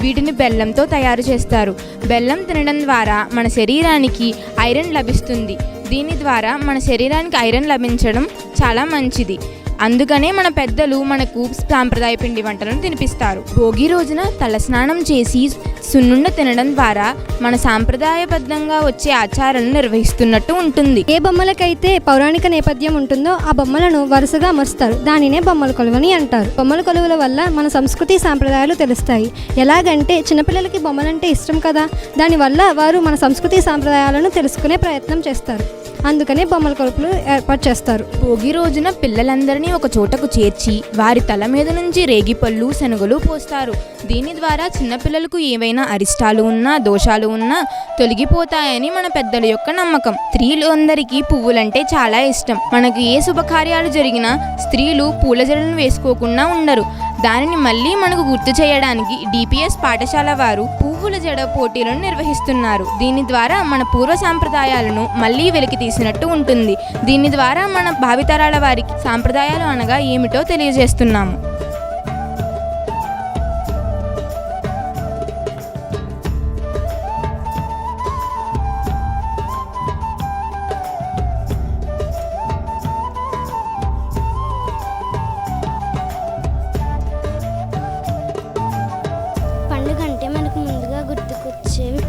వీటిని బెల్లంతో తయారు చేస్తారు. బెల్లం తినడం ద్వారా మన శరీరానికి ఐరన్ లభిస్తుంది. దీని ద్వారా మన శరీరానికి ఐరన్ లభించడం చాలా మంచిది. అందుకనే మన పెద్దలు మనకు సాంప్రదాయ పిండి వంటలను తినిపిస్తారు. భోగి రోజున తలస్నానం చేసి సున్నుండ తినడం ద్వారా మన సాంప్రదాయబద్ధంగా వచ్చే ఆచారాలను నిర్వహిస్తున్నట్టు ఉంటుంది. ఏ బొమ్మలకైతే పౌరాణిక నేపథ్యం ఉంటుందో ఆ బొమ్మలను వరుసగా అమరుస్తారు. దానినే బొమ్మల కొలువని అంటారు. బొమ్మల కొలువుల వల్ల మన సంస్కృతి సాంప్రదాయాలు తెలుస్తాయి. ఎలాగంటే చిన్నపిల్లలకి బొమ్మలంటే ఇష్టం కదా, దానివల్ల వారు మన సంస్కృతి సాంప్రదాయాలను తెలుసుకునే ప్రయత్నం చేస్తారు. అందుకనే బొమ్మల కొలుపులు ఏర్పాటు చేస్తారు. భోగి రోజున పిల్లలందరినీ ఒక చోటకు చేర్చి వారి తల మీద నుంచి రేగిపళ్ళు శనగలు పోస్తారు. దీని ద్వారా చిన్నపిల్లలకు ఏవైనా అరిష్టాలు ఉన్నా దోషాలు ఉన్నా తొలగిపోతాయని మన పెద్దల యొక్క నమ్మకం. స్త్రీలు అందరికీ పువ్వులంటే చాలా ఇష్టం. మనకు ఏ శుభకార్యాలు జరిగినా స్త్రీలు పూల జడలను వేసుకోకుండా ఉండరు. దానిని మళ్ళీ మనకు గుర్తు చేయడానికి డిపిఎస్ పాఠశాల వారు పువ్వుల జడ పోటీలను నిర్వహిస్తున్నారు. దీని ద్వారా మన పూర్వ సాంప్రదాయాలను మళ్ళీ వెలికి తీసినట్టు ఉంటుంది. దీని ద్వారా మన భావితరాల వారికి సాంప్రదాయాలు అనగా ఏమిటో తెలియజేస్తున్నాము.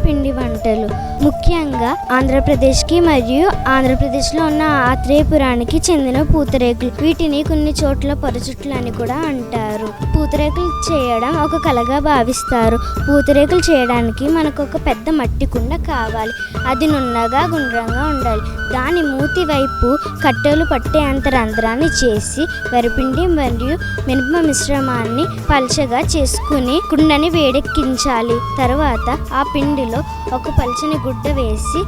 పిండి వంటలు ముఖ్యంగా ఆంధ్రప్రదేశ్కి మరియు ఆంధ్రప్రదేశ్లో ఉన్న ఆత్రేయపురానికి చెందిన పూతరేకులు. వీటిని కొన్ని చోట్ల పొరచుట్లు అని కూడా అంటారు. పూతరేకులు చేయడం ఒక కళగా భావిస్తారు. పూతరేకులు చేయడానికి మనకు ఒక పెద్ద మట్టి కుండ కావాలి. అది నున్నగా గుండ్రంగా ఉండాలి. దాని మూతి వైపు కట్టెలు పట్టే అంత రంధ్రాన్ని చేసి వరిపిండి మరియు మినప మిశ్రమాన్ని పల్చగా చేసుకుని కుండని వేడెక్కించాలి. తర్వాత ఆ పిండిలో ఒక పల్చని గుడ్డ వేసి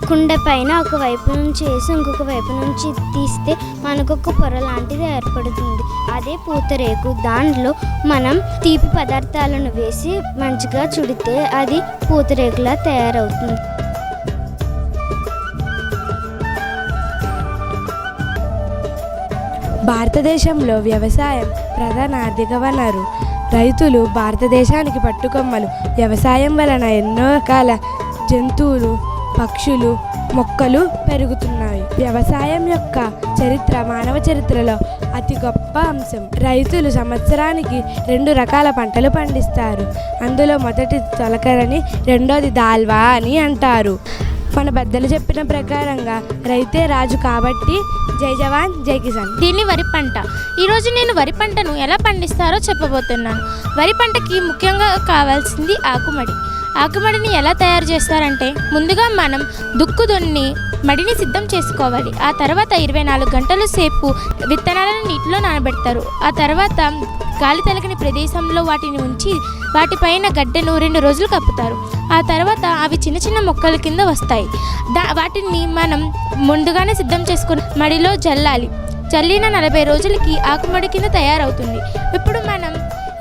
కుండ పైన ఒక వైపు నుంచి వేసి ఇంకొక వైపు నుంచి తీస్తే మనకు ఒక పొర లాంటిది ఏర్పడుతుంది. అదే పూతరేకు. దాంట్లో మనం తీపి పదార్థాలను వేసి మంచిగా చుడితే అది పూతరేకులా తయారవుతుంది. భారతదేశంలో వ్యవసాయం ప్రధాన ఆర్థిక వనరు. రైతులు భారతదేశానికి పట్టుకొమ్మలు. వ్యవసాయం వలన ఎన్నో రకాల జంతువులు, పక్షులు, మొక్కలు పెరుగుతున్నాయి. వ్యవసాయం యొక్క చరిత్ర మానవ చరిత్రలో అతి గొప్ప అంశం. రైతులు సంవత్సరానికి 2 రకాల పంటలు పండిస్తారు. అందులో మొదటి తొలకరని, రెండోది దాల్వా అని అంటారు. మన పెద్దలు చెప్పిన ప్రకారంగా రైతే రాజు కాబట్టి జై జవాన్ జై కిసాన్. దీన్ని వరి పంట. ఈరోజు నేను వరి పంటను ఎలా పండిస్తారో చెప్పబోతున్నాను. వరి పంటకి ముఖ్యంగా కావాల్సింది ఆకుమడి. ఆకుమడిని ఎలా తయారు చేస్తారంటే ముందుగా మనం దుక్కు దున్ని మడిని సిద్ధం చేసుకోవాలి. ఆ తర్వాత 24 గంటల సేపు విత్తనాలను నీటిలో నానబెడతారు. ఆ తర్వాత గాలి తలకని ప్రదేశంలో వాటిని ఉంచి వాటిపైన గడ్డను 2 రోజులు కప్పుతారు. ఆ తర్వాత అవి చిన్న చిన్న మొక్కల కింద వస్తాయి. వాటిని మనం ముందుగానే సిద్ధం చేసుకుని మడిలో జల్లాలి. జల్లిన 40 రోజులకి ఆకుమడి కింద తయారవుతుంది. ఇప్పుడు మనం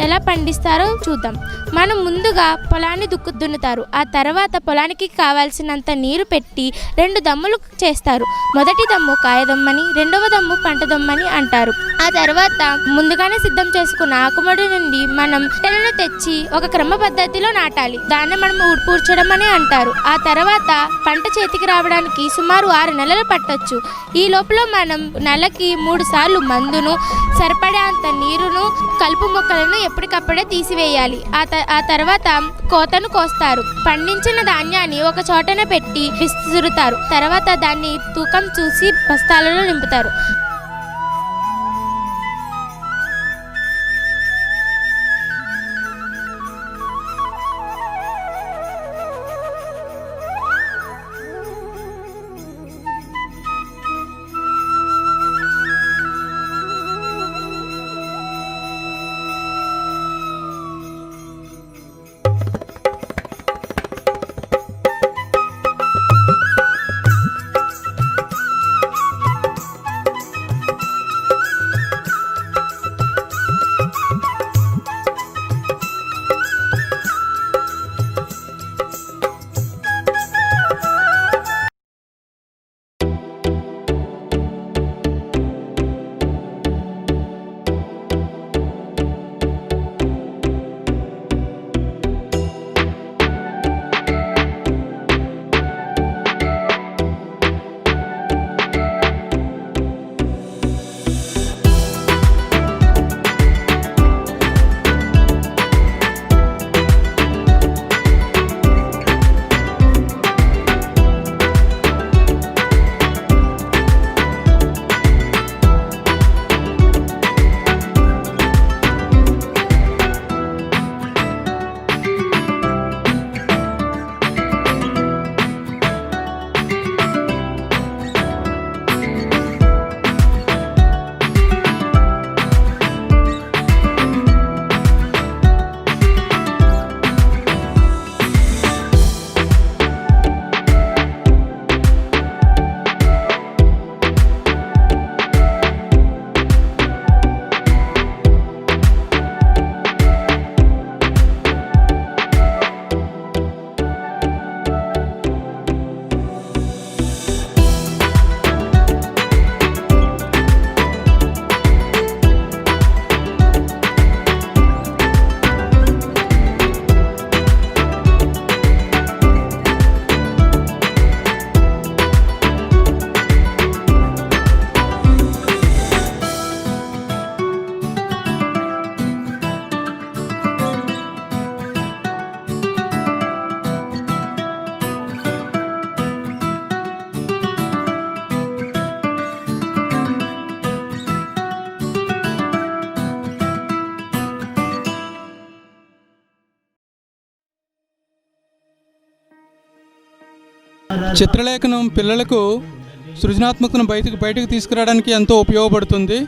ఎలా పండిస్తారో చూద్దాం. మనం ముందుగా పొలాన్ని దున్నుతారు. ఆ తర్వాత పొలానికి కావాల్సినంత నీరు పెట్టి 2 దమ్ములు చేస్తారు. మొదటి దమ్ము కాయదమ్మని, రెండవ దమ్ము పంట దమ్మని అంటారు. ఆ తర్వాత ముందుగానే సిద్ధం చేసుకున్న ఆకుమడి నుండి మనం తెలను తెచ్చి ఒక క్రమ పద్ధతిలో నాటాలి. దాన్ని మనం ఊడ్పూడ్చడం అని అంటారు. ఆ తర్వాత పంట చేతికి రావడానికి సుమారు 6 నెలలు పట్టొచ్చు. ఈ లోపల మనం నెలకి 3 సార్లు మందును, సరిపడేంత నీరును, కలుపు మొక్కలను ఎప్పటికప్పుడే తీసివేయాలి. ఆ తర్వాత కోతను కోస్తారు. పండించిన ధాన్యాన్ని ఒక చోటన పెట్టి విసురుతారు. తర్వాత దాన్ని తూకం చూసి బస్తాలలో నింపుతారు. చిత్రలేఖనం పిల్లలకు సృజనాత్మకతను బయటకు తీసుకురావడానికి ఎంతో ఉపయోగపడుతుంది.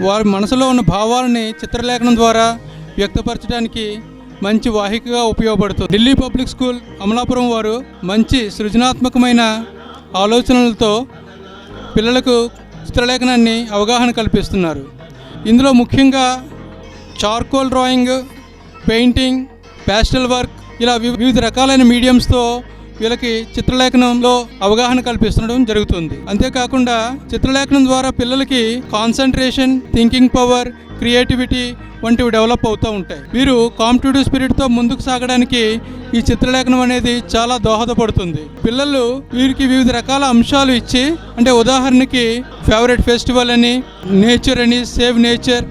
వారి మనసులో ఉన్న భావాలని చిత్రలేఖనం ద్వారా వ్యక్తపరచడానికి మంచి వాహికగా ఉపయోగపడుతుంది. ఢిల్లీ పబ్లిక్ స్కూల్ అమలాపురం వారు మంచి సృజనాత్మకమైన ఆలోచనలతో పిల్లలకు చిత్రలేఖనాన్ని అవగాహన కల్పిస్తున్నారు. ఇందులో ముఖ్యంగా charcoal drawing, painting, pastel work ఇలా వివిధ రకాలైన మీడియంస్తో వీళ్ళకి చిత్రలేఖనంలో అవగాహన కల్పిస్తుండడం జరుగుతుంది. అంతేకాకుండా చిత్రలేఖనం ద్వారా పిల్లలకి కాన్సన్ట్రేషన్, థింకింగ్ పవర్, క్రియేటివిటీ వంటివి డెవలప్ అవుతూ ఉంటాయి. వీరు కాంపిటేటివ్ స్పిరిట్తో ముందుకు సాగడానికి ఈ చిత్రలేఖనం అనేది చాలా దోహదపడుతుంది. పిల్లలు వీరికి వివిధ రకాల అంశాలు ఇచ్చి, అంటే ఉదాహరణకి ఫేవరెట్ ఫెస్టివల్ అని, నేచర్ అని, save nature,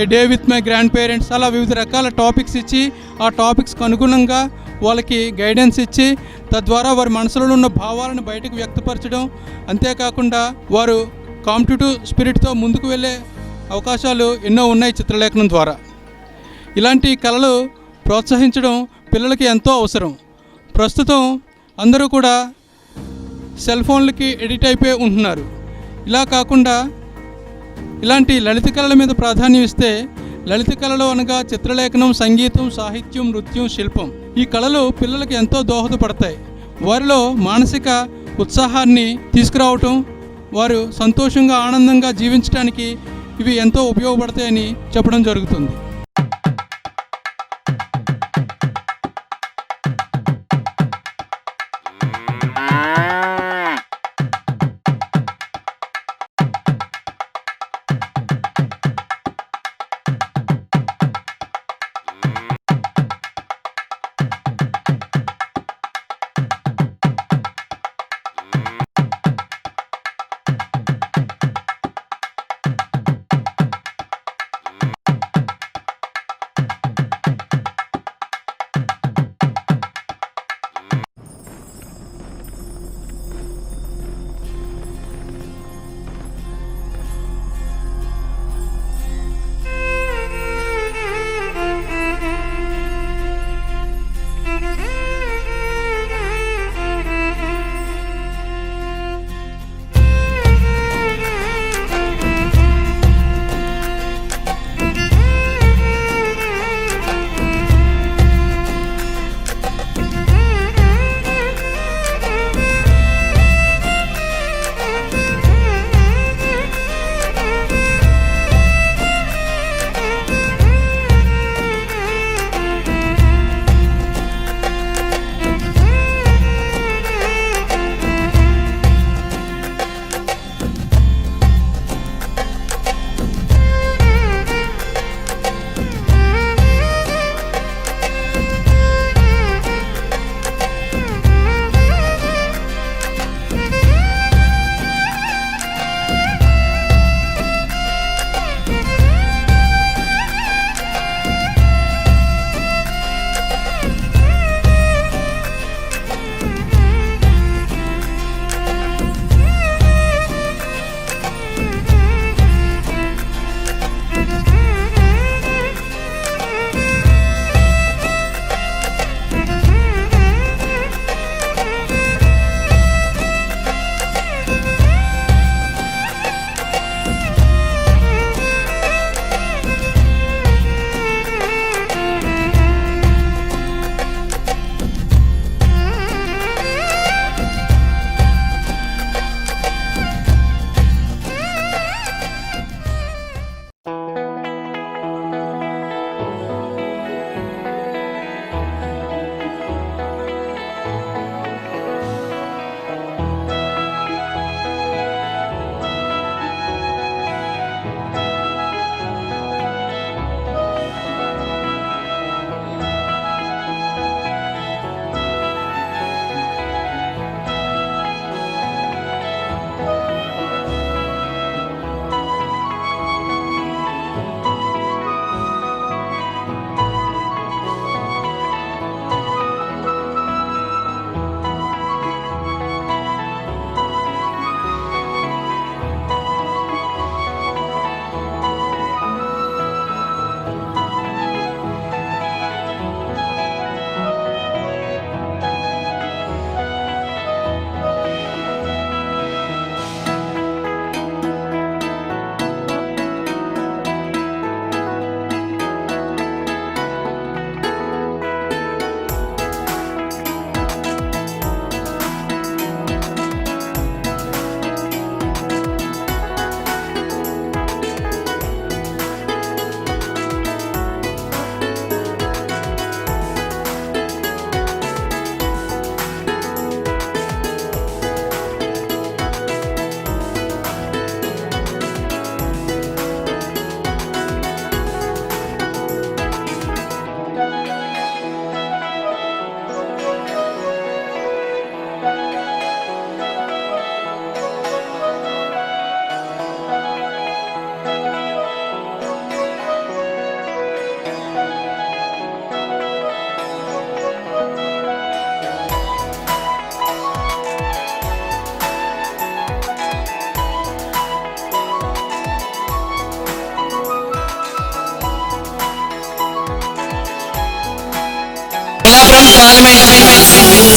A day with my grand parents, అలా వివిధ రకాల టాపిక్స్ ఇచ్చి ఆ టాపిక్స్కి అనుగుణంగా వాళ్ళకి గైడెన్స్ ఇచ్చి తద్వారా వారి మనసులో ఉన్న భావాలను బయటకు వ్యక్తపరచడం, అంతేకాకుండా వారు కాంపిటేటివ్ స్పిరిట్తో ముందుకు వెళ్ళే అవకాశాలు ఎన్నో ఉన్నాయి చిత్రలేఖనం ద్వారా. ఇలాంటి కళలు ప్రోత్సహించడం పిల్లలకి ఎంతో అవసరం. ప్రస్తుతం అందరూ కూడా సెల్ ఫోన్లకి ఎడిట్ అయిపోయి ఉంటున్నారు. ఇలా కాకుండా ఇలాంటి లలిత కళల మీద ప్రాధాన్యం ఇస్తే, లలిత కళలు అనగా చిత్రలేఖనం, సంగీతం, సాహిత్యం, నృత్యం, శిల్పం, ఈ కళలు పిల్లలకి ఎంతో దోహదపడతాయి. వారిలో మానసిక ఉత్సాహాన్ని తీసుకురావటం, వారు సంతోషంగా ఆనందంగా జీవించడానికి ఇవి ఎంతో ఉపయోగపడతాయని చెప్పడం జరుగుతుంది.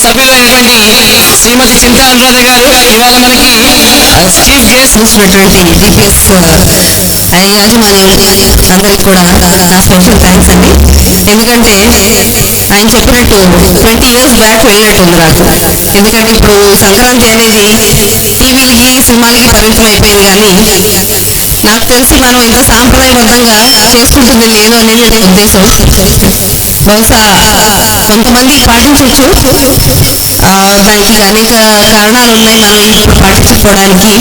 సభ్యులైనటువంటి శ్రీమతి చింతా అనురాధ గారు ఇవాళ మనకి చీఫ్ గెస్ట్ వచ్చినటువంటి డిపిఎస్ యాజమాన్యానికి అందరికి కూడా నా స్పెషల్ థ్యాంక్స్ అండి. ఎందుకంటే ఆయన చెప్పినట్టు 20 years బ్యాక్ వెళ్ళినట్టుంది నాకు. ఎందుకంటే ఇప్పుడు సంక్రాంతి అనేది టీవీలకి సినిమాలకి పరిమితం అయిపోయింది, కానీ నాకు తెలిసి మనం ఇంత సాంప్రదాయబద్ధంగా చేసుకుంటుంది లేదు అనేది నా ఉద్దేశం. బహుశా కొంతమంది పాటించవచ్చు, దానికి అనేక కారణాలు ఉన్నాయి మనం ఇంట్లో పాటించకపోవడానికి.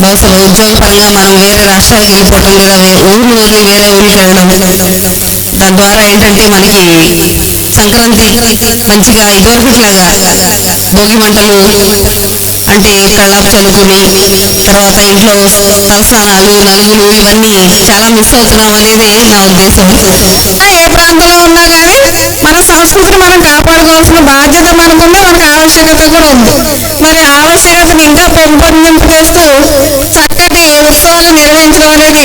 బహుశా ఉద్యోగపరంగా మనం వేరే రాష్ట్రాలకు వెళ్ళిపోవడం, లేదా ఊరు వదిలి వేరే ఊరికి వెళ్ళడం, దాని ద్వారా ఏంటంటే మనకి సంక్రాంతి మంచిగా ఇదివరకట్లాగా భోగి మంటలు అంటే కళ్ళాపు చల్లుకుని తర్వాత ఇంట్లో తలస్నానాలు నలుగులు ఇవన్నీ చాలా మిస్ అవుతున్నాం అనేది నా ఉద్దేశం. ఏ ప్రాంతంలో ఉన్నా కానీ మన సంస్కృతిని మనం కాపాడుకోవాల్సిన బాధ్యత మనకుంది, మనకు ఆవశ్యకత కూడా ఉంది. మరి ఆవశ్యకతను ఇంకా పెంపొందింపు చేస్తూ చక్కటి ఉత్సవాలు నిర్వహించడం అనేది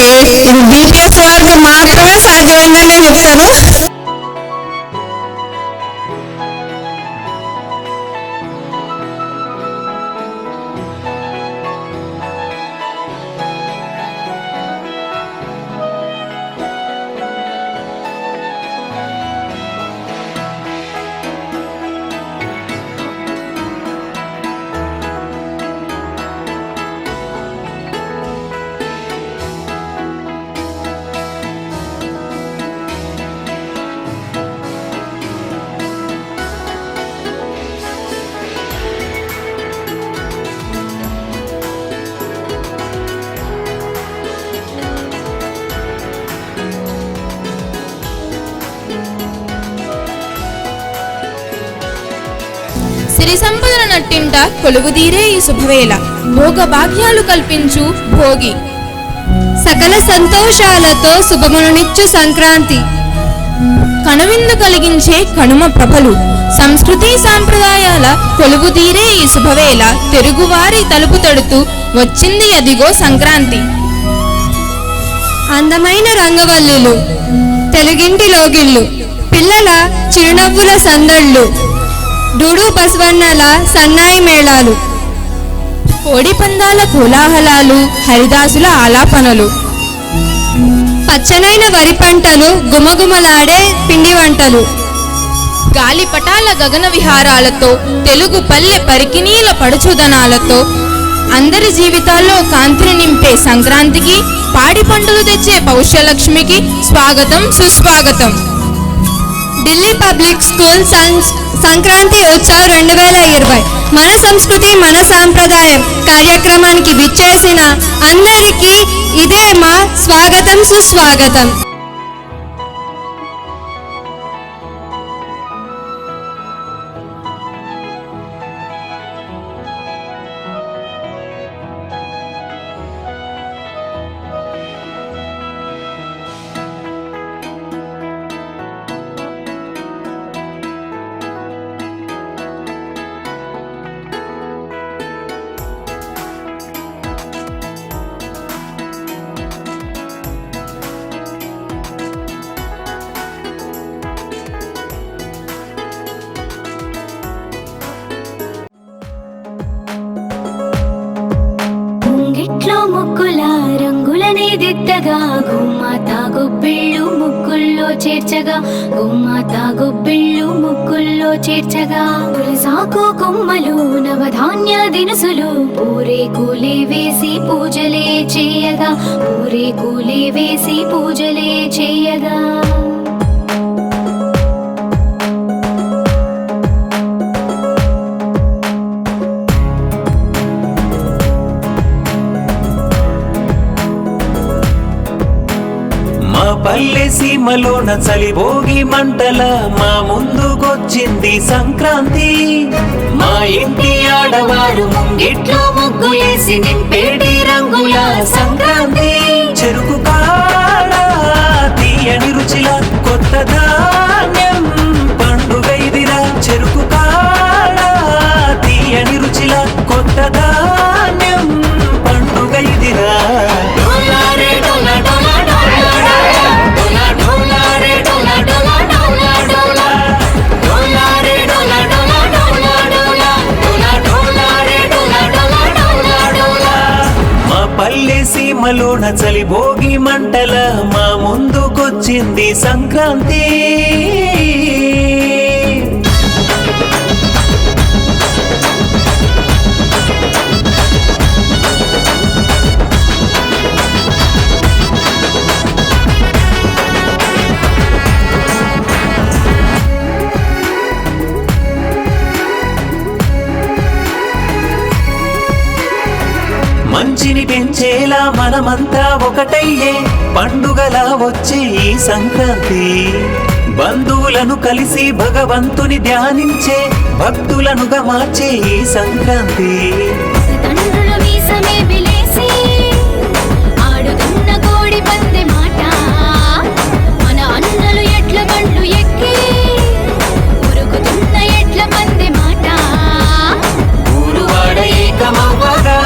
ఇది డిపిఎస్ వారికి మాత్రమే సాధ్యమైందని నేను చెప్తాను. సిరి సంపదల నట్టింట కొలువుదీరే ఈ శుభవేళ, భోగ భాగ్యాలు కల్పించు భోగి, సకల సంతోషాలతో శుభమునిచ్చు సంక్రాంతి, కనువిందు కలిగించే కనుమ ప్రభలు, సంస్కృతి సాంప్రదాయాల కొలువుదీరే ఈ శుభవేళ, తెలుగువారి తలుపు తడుతూ వచ్చింది అదిగో సంక్రాంతి. అందమైన రంగవల్లులు, తెలుగింటి లోగిళ్ళు, పిల్లల చిరునవ్వుల సందళ్ళు, డూడు బసవన్నల సన్నాయి మేళాలు, కోడి పందాల కోలాహలాలు, హరిదాసుల ఆలాపనలు, పచ్చనైన వరి పంటలు, గుమగుమలాడే పిండి వంటలు, గాలిపటాల గగన విహారాలతో, తెలుగు పల్లె పరికినీల పడుచుదనాలతో అందరి జీవితాల్లో కాంతిని నింపే సంక్రాంతికి, పాడి పంటలు తెచ్చే పౌష్యలక్ష్మికి స్వాగతం సుస్వాగతం. ఢిల్లీ పబ్లిక్ స్కూల్ సంక్రాంతి ఉత్సవ్ 2020 మన సంస్కృతి మన సాంప్రదాయం కార్యక్రమానికి విచ్చేసిన అందరికీ ఇదే మా స్వాగతం సుస్వాగతం. ఇంట్లో ముక్కుల రంగులనే దిద్దగా, గుమ్మాత గొబ్బిళ్ళు ముక్కుల్లో చేర్చగా, గుమ్మాత గొబ్బిళ్ళు ముక్కుల్లో చేర్చగా, సాకు కొమ్మలు నవధాన్య దినుసులు, పూరే కూలే వేసి పూజలే చేయగా, పూరే కూలే వేసి పూజలే చేయగా. పల్లె సీమలోన చలిభోగి మంటల మా ముందుకొచ్చింది సంక్రాంతి. మా ఇంటి ఆడవారు ముంగిట్లో ముగ్గులేసి నింపేడి రంగుల సంక్రాంతి. చెరుకు కాడ తీయని రుచిల కొత్త ధాన్యం పండుగైదిరా, చెరుకు కాడ తీయని రుచిల కొత్త ధాన్యం పండుగైదిరా. సీమలోన చలి భోగి మంటల మా ముందుకొచ్చింది సంక్రాంతి. మంచిని పెంచేలా మనమంతా ఒకటయ్యే పండుగలా వచ్చే ఈ సంక్రాంతి. బంధువులను కలిసి భగవంతుని ధ్యానించే భక్తులనుగా మార్చే ఈ సంక్రాంతి. తండ్రుల మీసమే బిలేసి ఆడుతున్న కోడి పందె మాట, మన అన్నలు ఎడ్ల బండ్లు ఎక్కి ఉరుకుతున్న ఎడ్ల పందె మాట, ఊరువాడ ఏకమవ్వగా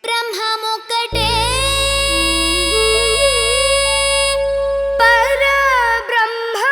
బ్రహ్మముక్కటే పరబ్రహ్మ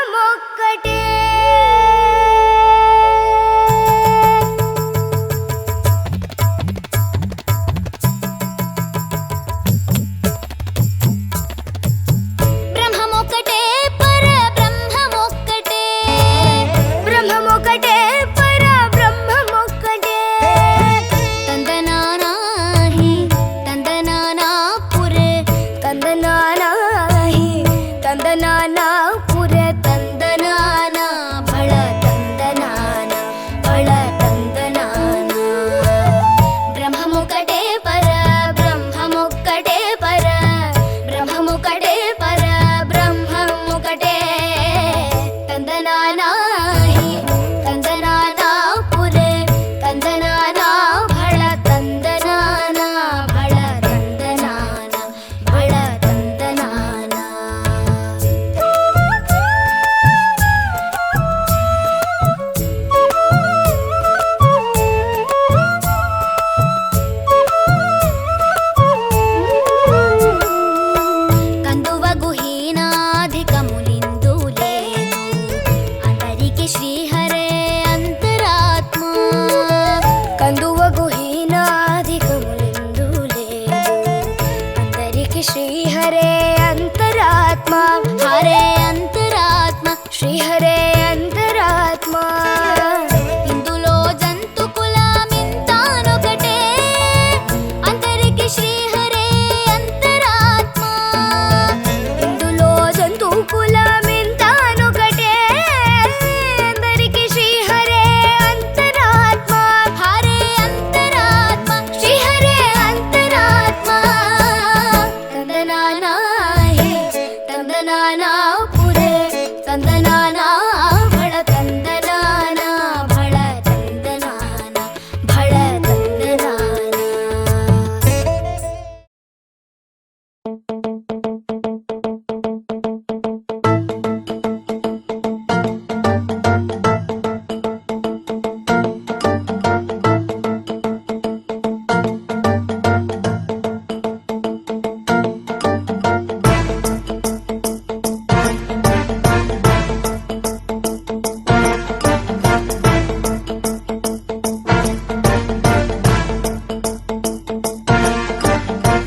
श्रीहरे अंतरात्मा, हरे अंतरात्मा, श्रीहरे अंतरात्मा. ఇందులో జంతు కులమింతానొకటే, అందరికి శ్రీహరే అంతరాత్మ. ఇందులో జంతు కులమింతానొకటే, అందరికి శ్రీహరే అంతరాత్మ, హరే అంతరాత్మ, శ్రీహరే అంతరాత్మ. తందనానా హే తందనానా పురే తందనానా భళ తందనానా భళ తందనానా భళ తందనానా.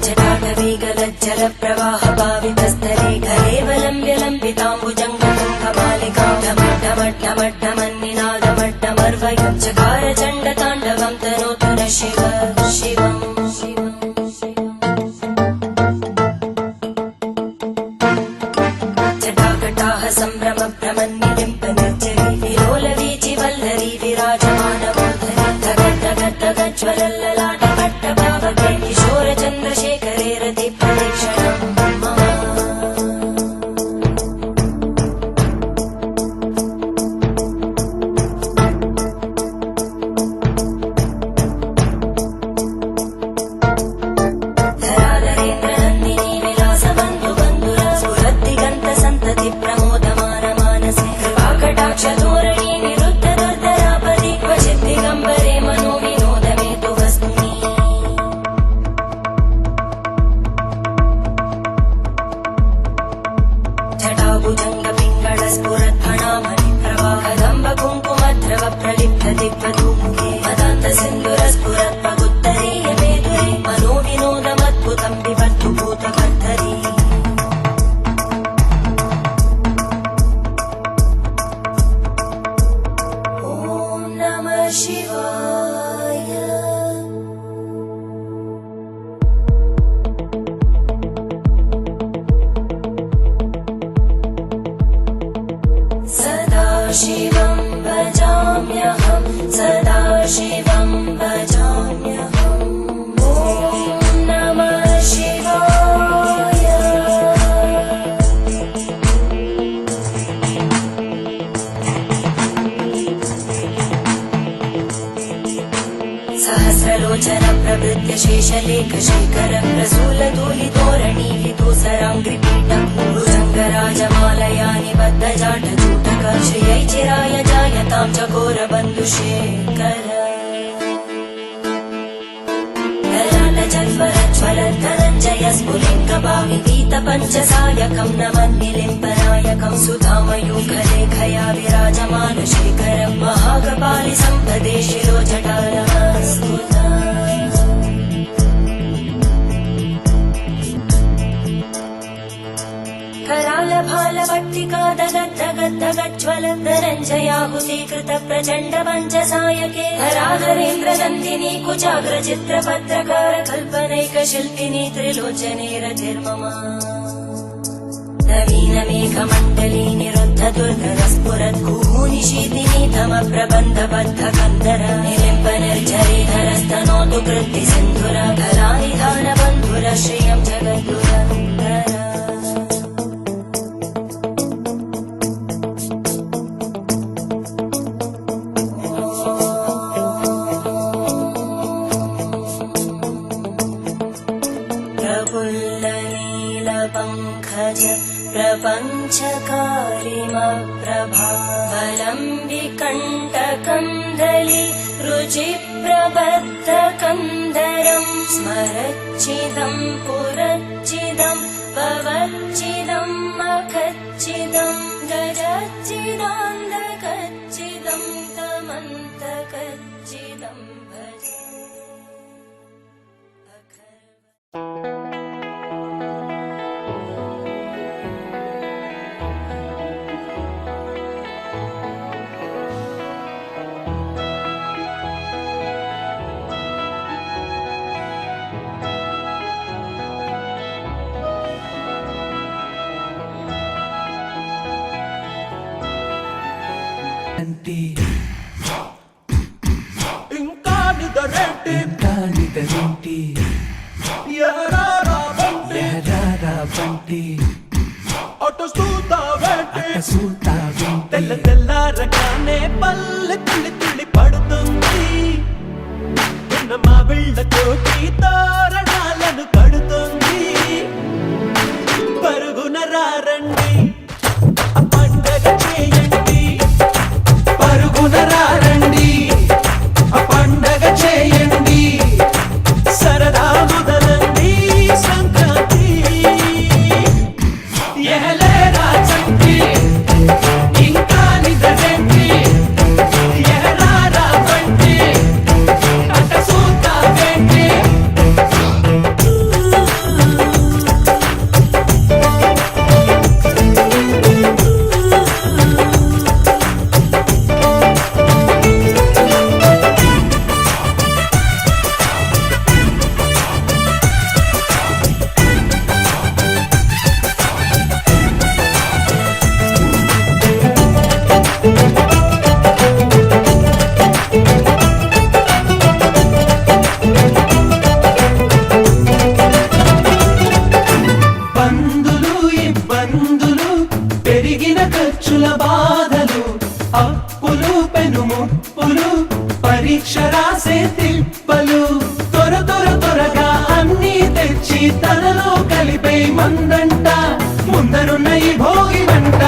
జటాటవీగలజ్జల ప్రవాహ భావితస్థలే కలేవలంబ్య లంబితాంబుజంగతుంగమాలికా ఢమడ్ఢమడ్ఢమడ్ఢమన్నినాదమడ్ఢమర్వయం చకార చండ తాండవం తనోతు న శివ శివం. జటాకటాహ సంభ్రమ భ్రమన్నిలింప నిర్జరి విలోల వీచి వల్లరి విరాజమానమూర్ధని ధగద్ధగద్ధగజ్వలల్లలాట పట్టభావకే కిశోర చంద్రశేఖరే రతి ప్రదక్షిణం మమ. ధరాధరేంద్ర నందిని విలాస బంధు బంధుర స్ఫురద్దిగంత సంతతి ప్రమోదమాన మానసే కృపాకటాక్ష ధోరణి నిరుద్ధ దుర్ధరాపది క్వచిత్ దిగంబరే మనో వినోదమేతు వస్తుని. జటాభుజంగ పింగళ స్ఫురద్భణామణి ప్రవాహదంబ కుంకుమద్రవ ప్రలిప్త దిగ్వధూముఖే మదాంత సింధుర స్ఫురత్పగుత్తరీయ మేధురే మనో వినోదమద్భుతం వివర్ధు భూతవర్ధరి. ఓం నమః శివాయ. सदाशिवं भजाम्यहं सदाशिवं भजाम्यहम्. ॐ नमः शिवाय. सहस्रलोचन प्रभृत्य शेषलेख शेखर प्रसूल धूलि तोरणी विदूसराङ्घ्रिपीठं भुजङ्गराजमालया निबद्ध जाट जूटक श्रियै चिराय जायतां चकोर बन्धुशेखर. ललाटजल्वरज्वलद्धनञ्जय स्फुलिङ्गभाविगीत पञ्चसायकं नमन्निलिम्पनायकं सुधामयूखलेखया विराजमान शेखरं महाकपालि सम्पदे शिरो जटानमस्तुता. करालभालभट्टिका दगद्धगद्धगज्ज्वलद्धनञ्जयाहुतीकृत प्रचण्ड पञ्चसायके धराधरेन्द्र नन्दिनी कुचाग्र चित्रपत्रकार कल्पनैक शिल्पिनी त्रिलोचने रतिर्मम. नवीन मेघमण्डली निरुद्ध दुर्धर स्फुरद्गूनिशीतिनी तम प्रबन्ध बद्ध कन्दर निलिम्प निर्झरीधरस्तनोतु कृत्ति सिन्धुर कलानिधान बन्धुर श्रियं जगद्दुरन्दर. प्रफुल्लनीलपङ्कज प्रपञ्चकारिमप्रभावलं विकण्टकन्दली रुचिप्रबद्धकन्दरं स्मरच्चिदं पुरच्चिदं भवच्चिदं मखच्चिदं गजच्चिदान्धकच्चिदं तमन्तकच्चिदं भजे. తెల్ల తెల్లారగానే పల్లె తుళ్ళి తుళ్ళి పడుతుంది, ఉన్న మా బిళ్ళతోటి తోరణాలను కడుతుంది. పరుగున రారండి ఆ పండగ చేయండి, పరుగున రారండి ఆ పండగ చేయండి, సరదా మొదలండి సంక్రాంతి. ఎహలేరా చంటి ఇంకా నిద్రలేంటి, ఎహరారా బంటి అట చూద్దామేంటి. బంధులు ఇబ్బందులు పెరిగిన ఖర్చుల బాధలు, అప్పులు పెనుముప్పులు పరీక్ష రాసే తిప్పలు, త్వరగా అన్నీ తెచ్చి తనలో కలిపే మందంట, ముందరున్న ఈ భోగి మంట.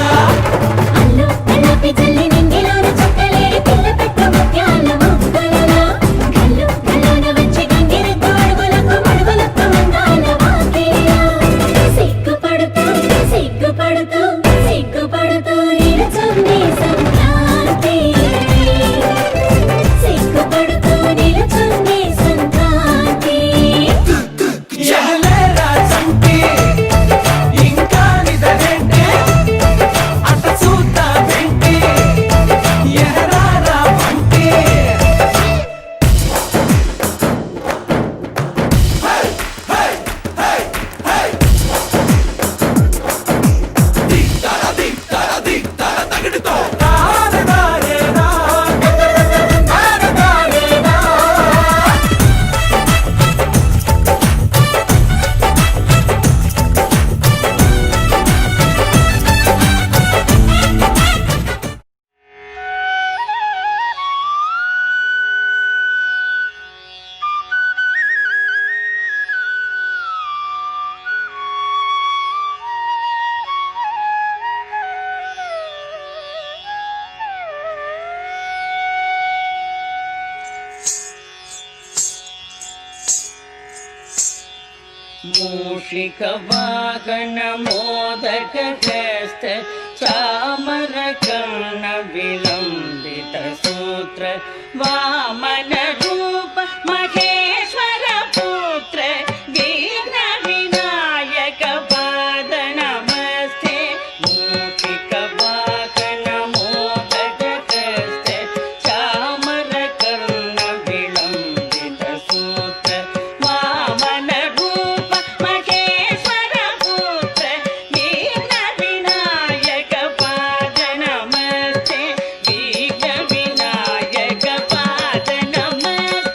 ఎహలేరా చంటి ఇంకా నిద్రలేంటి, అట చూద్దామేంటి, ఎహరారా బంటి. मूषिक वाहन मोदक हस्त चामर कर्ण विलंबित सूत्र वामन रूप महेश्वर पुत्र विघ्न विनायक पाद नमस्ते. मूषिक वाहन मोदक हस्त चामर कर्ण विलंबित सूत्र वामन रूप महेश्वर पुत्र विघ्न विनायक पाद नमस्ते. विघ्न विनायक पाद नमस्ते.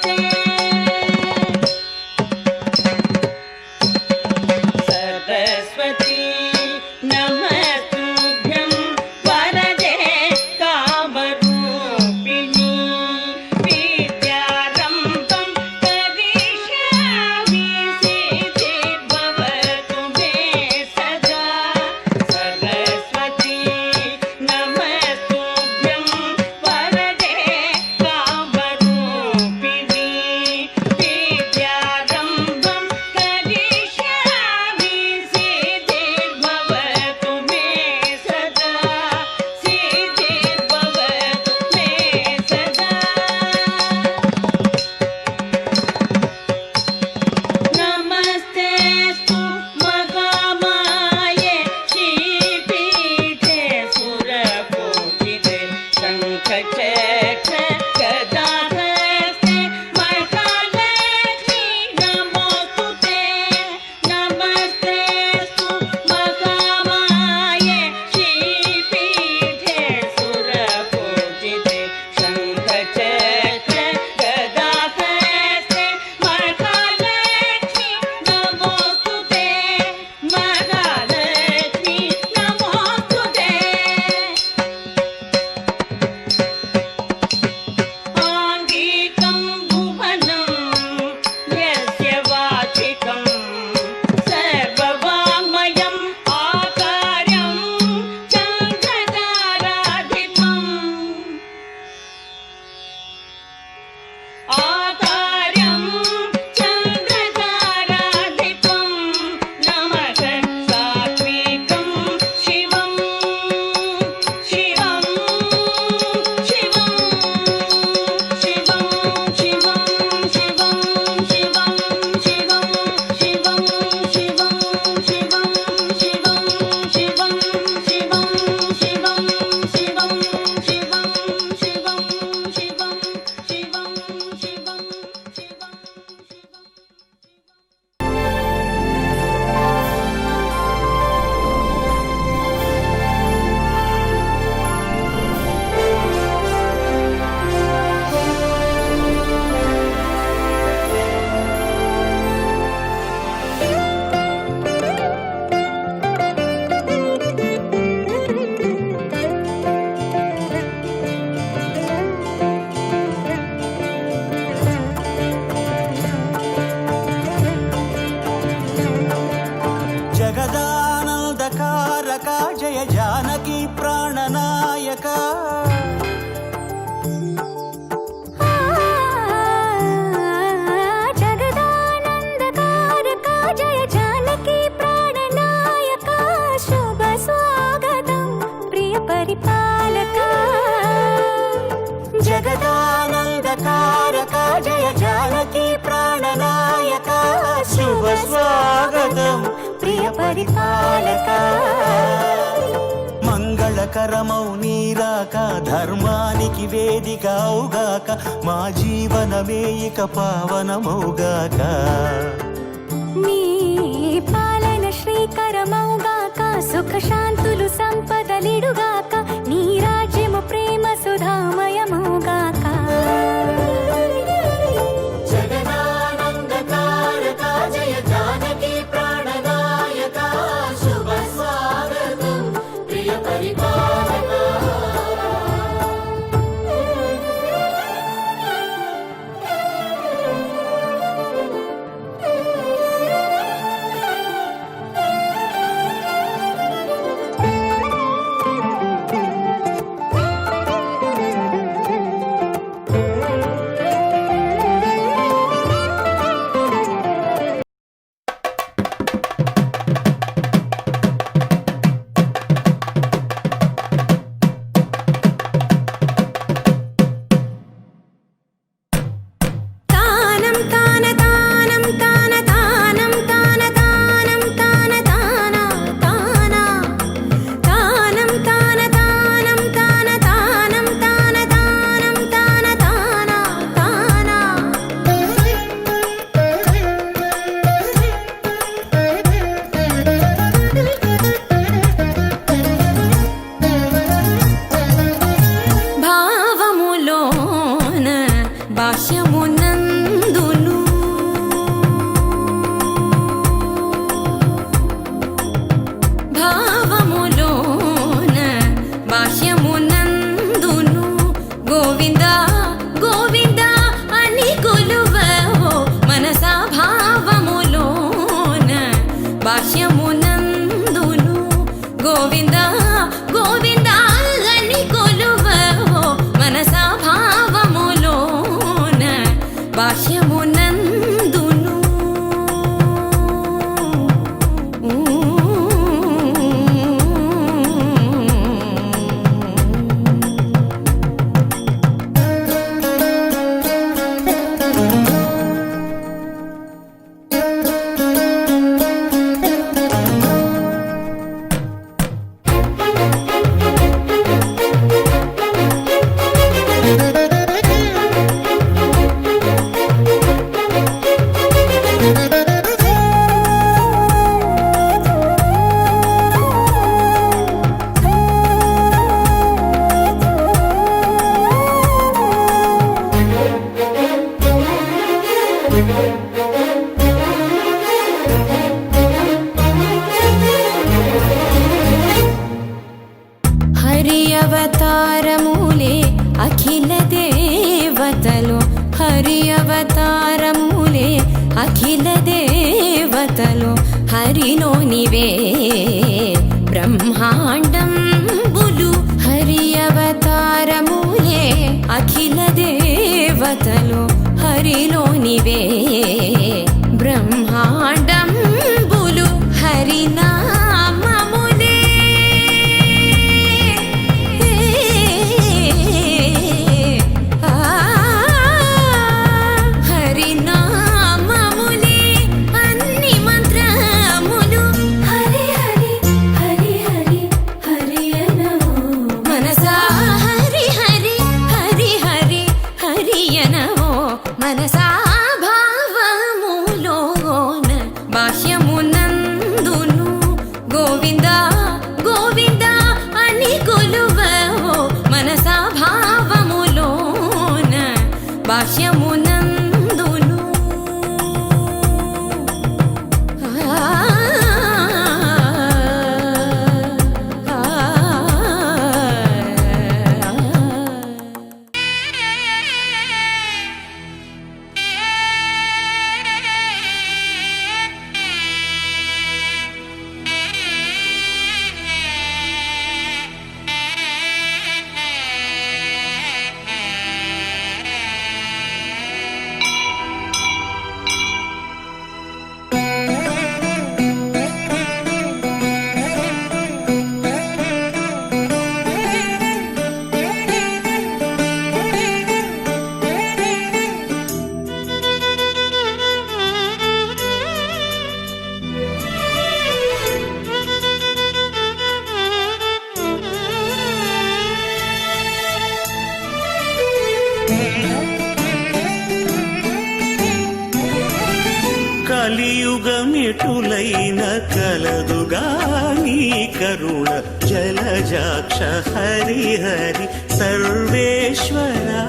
తారక జయ జానకి ప్రాణనాయక జగదానందకారక జయ జానకి ప్రాణనాయక శుభ స్వాగతం ప్రియ పరిపాలక జగదానందకారక జయ జానకి ప్రాణనాయక శుభ స్వాగతం ప్రియ పరిపాలక మంగళకరమౌ నీరాక ధర్మానికి వేదిక అవుగాక మా జీవనమే ఇక పావనమౌగాక నీ పాలన శ్రీకరమౌగాక సుఖ శాంతులు సంపదలిడుగాక నీ రాజ్యము ప్రేమ సుధామయమౌగాక జగదానందకారక జయ జానకి ప్రాణనాయక శుభ స్వాగతం ప్రియ పరిపాలక తానం తాన తానం తాన తానం తాన తానం తాన తాన తాన తానం తాన తానం తాన తానం తాన తానం తాన తాన తాన భావములోన భాష్యమునందును భావములోన భాష్యమునందును గోవింద గోవింద అని కొలువవో మనసా భావములోన భాష్యమునందును గోవింద గోవింద అని కొలువవో మనసా భావములోన భాష్యమునందును హరి అవతారములే అఖిల దేవతలు హరి అవతారములే అఖిల దేవతలు హరిలోనివే బ్రహ్మాండంబులు హరి అవతారములే అఖిల దేవతలు హరిలోనివే బ్రహ్మాండంబులు హరినామములే హరినామములే అన్ని మంత్రములు హరి హరి హరి హరి హరి అనవో మనసా హరి హరి హరి హరి హరి అనవో మనసా భావములోన భాష్యమునందును గోవింద గోవింద అని కొలువవో మనసా భావములోన భాష్యమునందును మెటులైన కలదుగా నీ కరుణ జలజాక్ష హరి హరి సర్వేశ్వరా.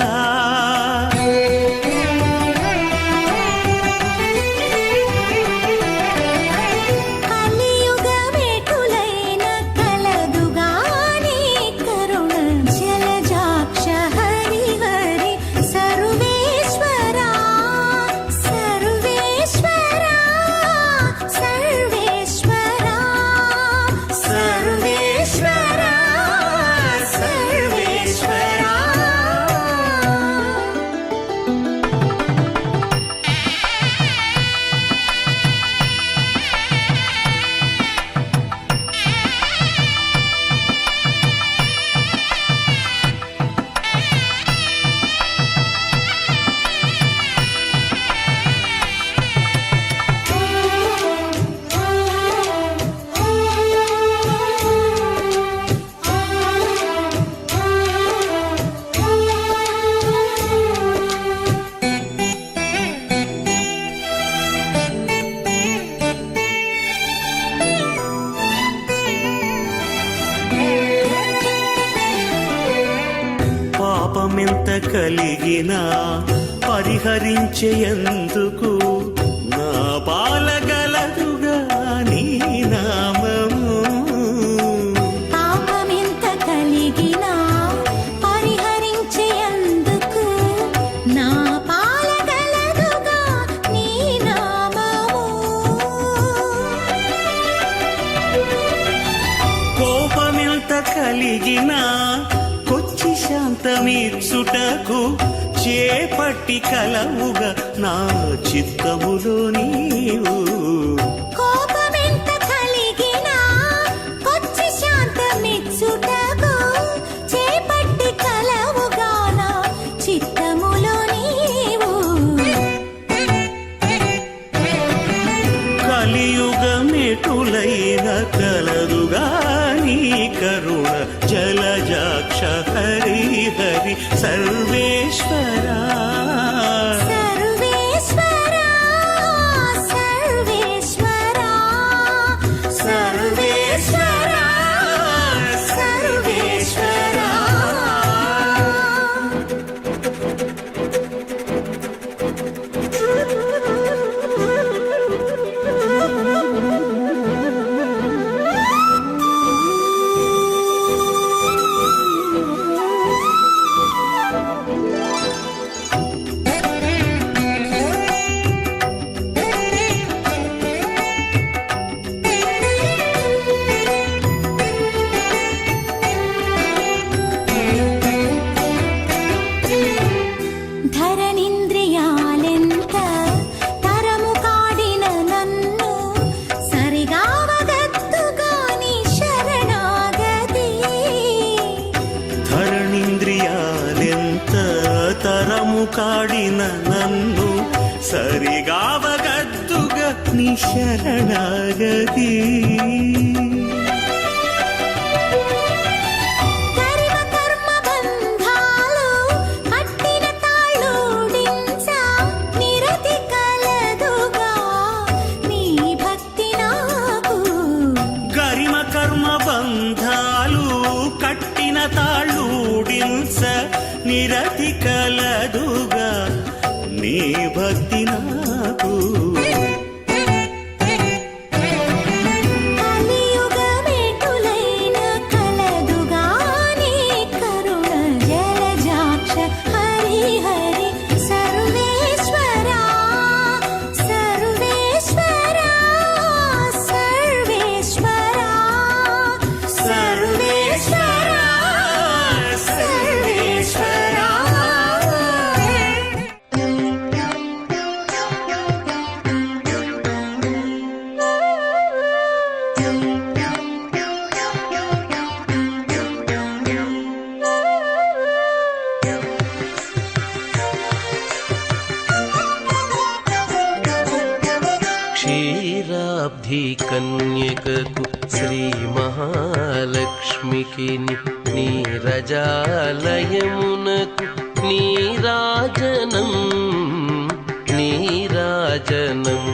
పాపమెంత కలిగినా పరిహరించేందుకు నా పాలగలదుగా నీ నామము. పాపమెంత కలిగినా పరిహరించేందుకు నా పాలగలదుగా నీ నామము. కోపమెంత కలిగినా కొచ్చి శాంతమీర్చుటకు చేపట్టి కలవుగా నా చిత్తములో నీవు. కోపమెంత కలిగినా కొచ్చి శాంతమిచ్చుటకు చేపట్టి కలవుగా నా చిత్తములో నీవు. కలియుగమెటులైన కలదుగా నీ కరుణ జలజాక్ష హరి హరి సర్వేశ్వరా. సర్వేశ్వరా సర్వేశ్వరా సర్వేశ్వరా సర్వేశ్వరా. ధరణింద్రియాలెంత తరము కాడిన నన్ను సరిగావగత్తుగా నీ శరణాగతి. ధరణింద్రియాలెంత తరము కాడిన నన్ను సరిగావగద్దుగా నీ శరణాగతి. గరిమ కర్మ బంధాలు కట్టిన తాళూడించ నిరతి కలదుగా నీ భక్తి నాకు. కలియుగమెటులైన కలదుగా నీ కరుణ జలజాక్ష హరి హరి సర్వేశ్వరా సర్వేశ్వరా సర్వేశ్వరా సర్వేశ్వరా సర్వేశ్వరా. క్షీరాబ్ధి కన్యకకు శ్రీ మహాలక్ష్మికి నీరజాలయమునకు నీరాజనం నీరాజనం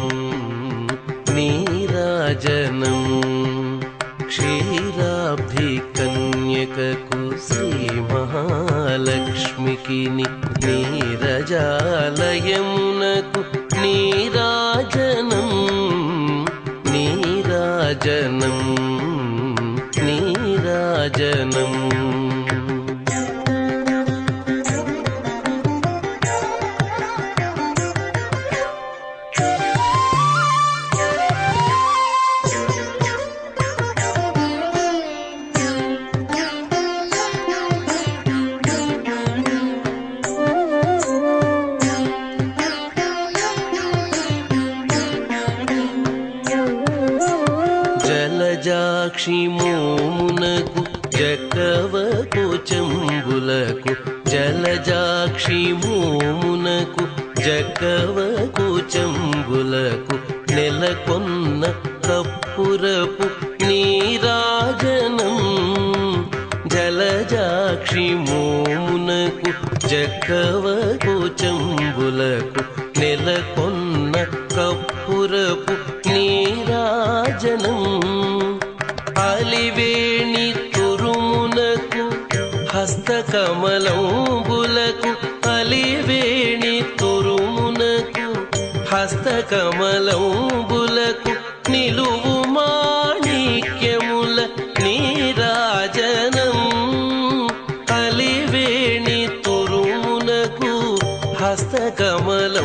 నీరాజనం. నీరాజనం క్షీరాబ్ధికన్యకకు శ్రీ మహాలక్ష్మికి నీరజాలయమునకు నీరాజనం నీరాజనం నీరాజనం జలజాక్షి మోమునకు జకవకు చెంబులకు జలజాక్షి మోమునకు జకవకు చెంబులకు నెలకొన్న కప్పురపు నీరాజనం జలజాక్షి మోమునకు జకవకు చెంబులకు నెలకొన్న కప్పురపు నీరాజనం అలివేణి తురుమునకు హస్తకమలంబులకు అలివేణి తురుమునకు హస్తకమలంబులకు నిలువు మాణిక్యముల నీరాజనం అలివేణి తురుమునకు హస్తకమలంబులకు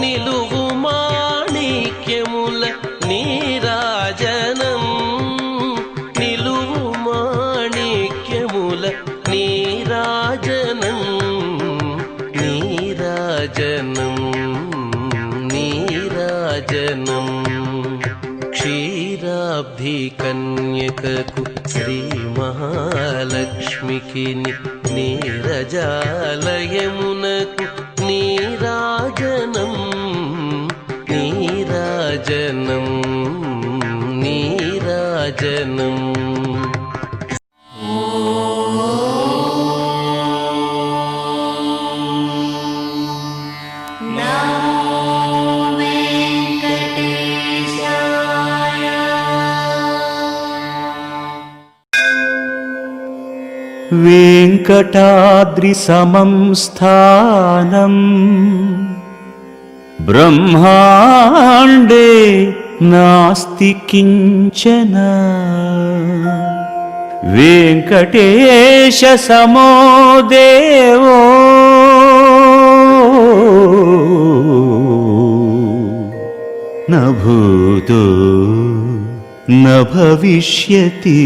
నిలువు మాణిక్యముల నీరాజనం నిలువు మాణిక్యముల నీరాజనం నీరాజనం నీరాజనం క్షీరాబ్ధి కన్యకకు శ్రీ మహాలక్ష్మికి నీరజాలయమునకు నీరాజనం నీరాజనం నీరాజనం వెంకటాద్రి సమం స్థానం బ్రహ్మాండే నాస్తి కించన వెంకటేశ సమో దేవో న భూతో న భవిష్యతి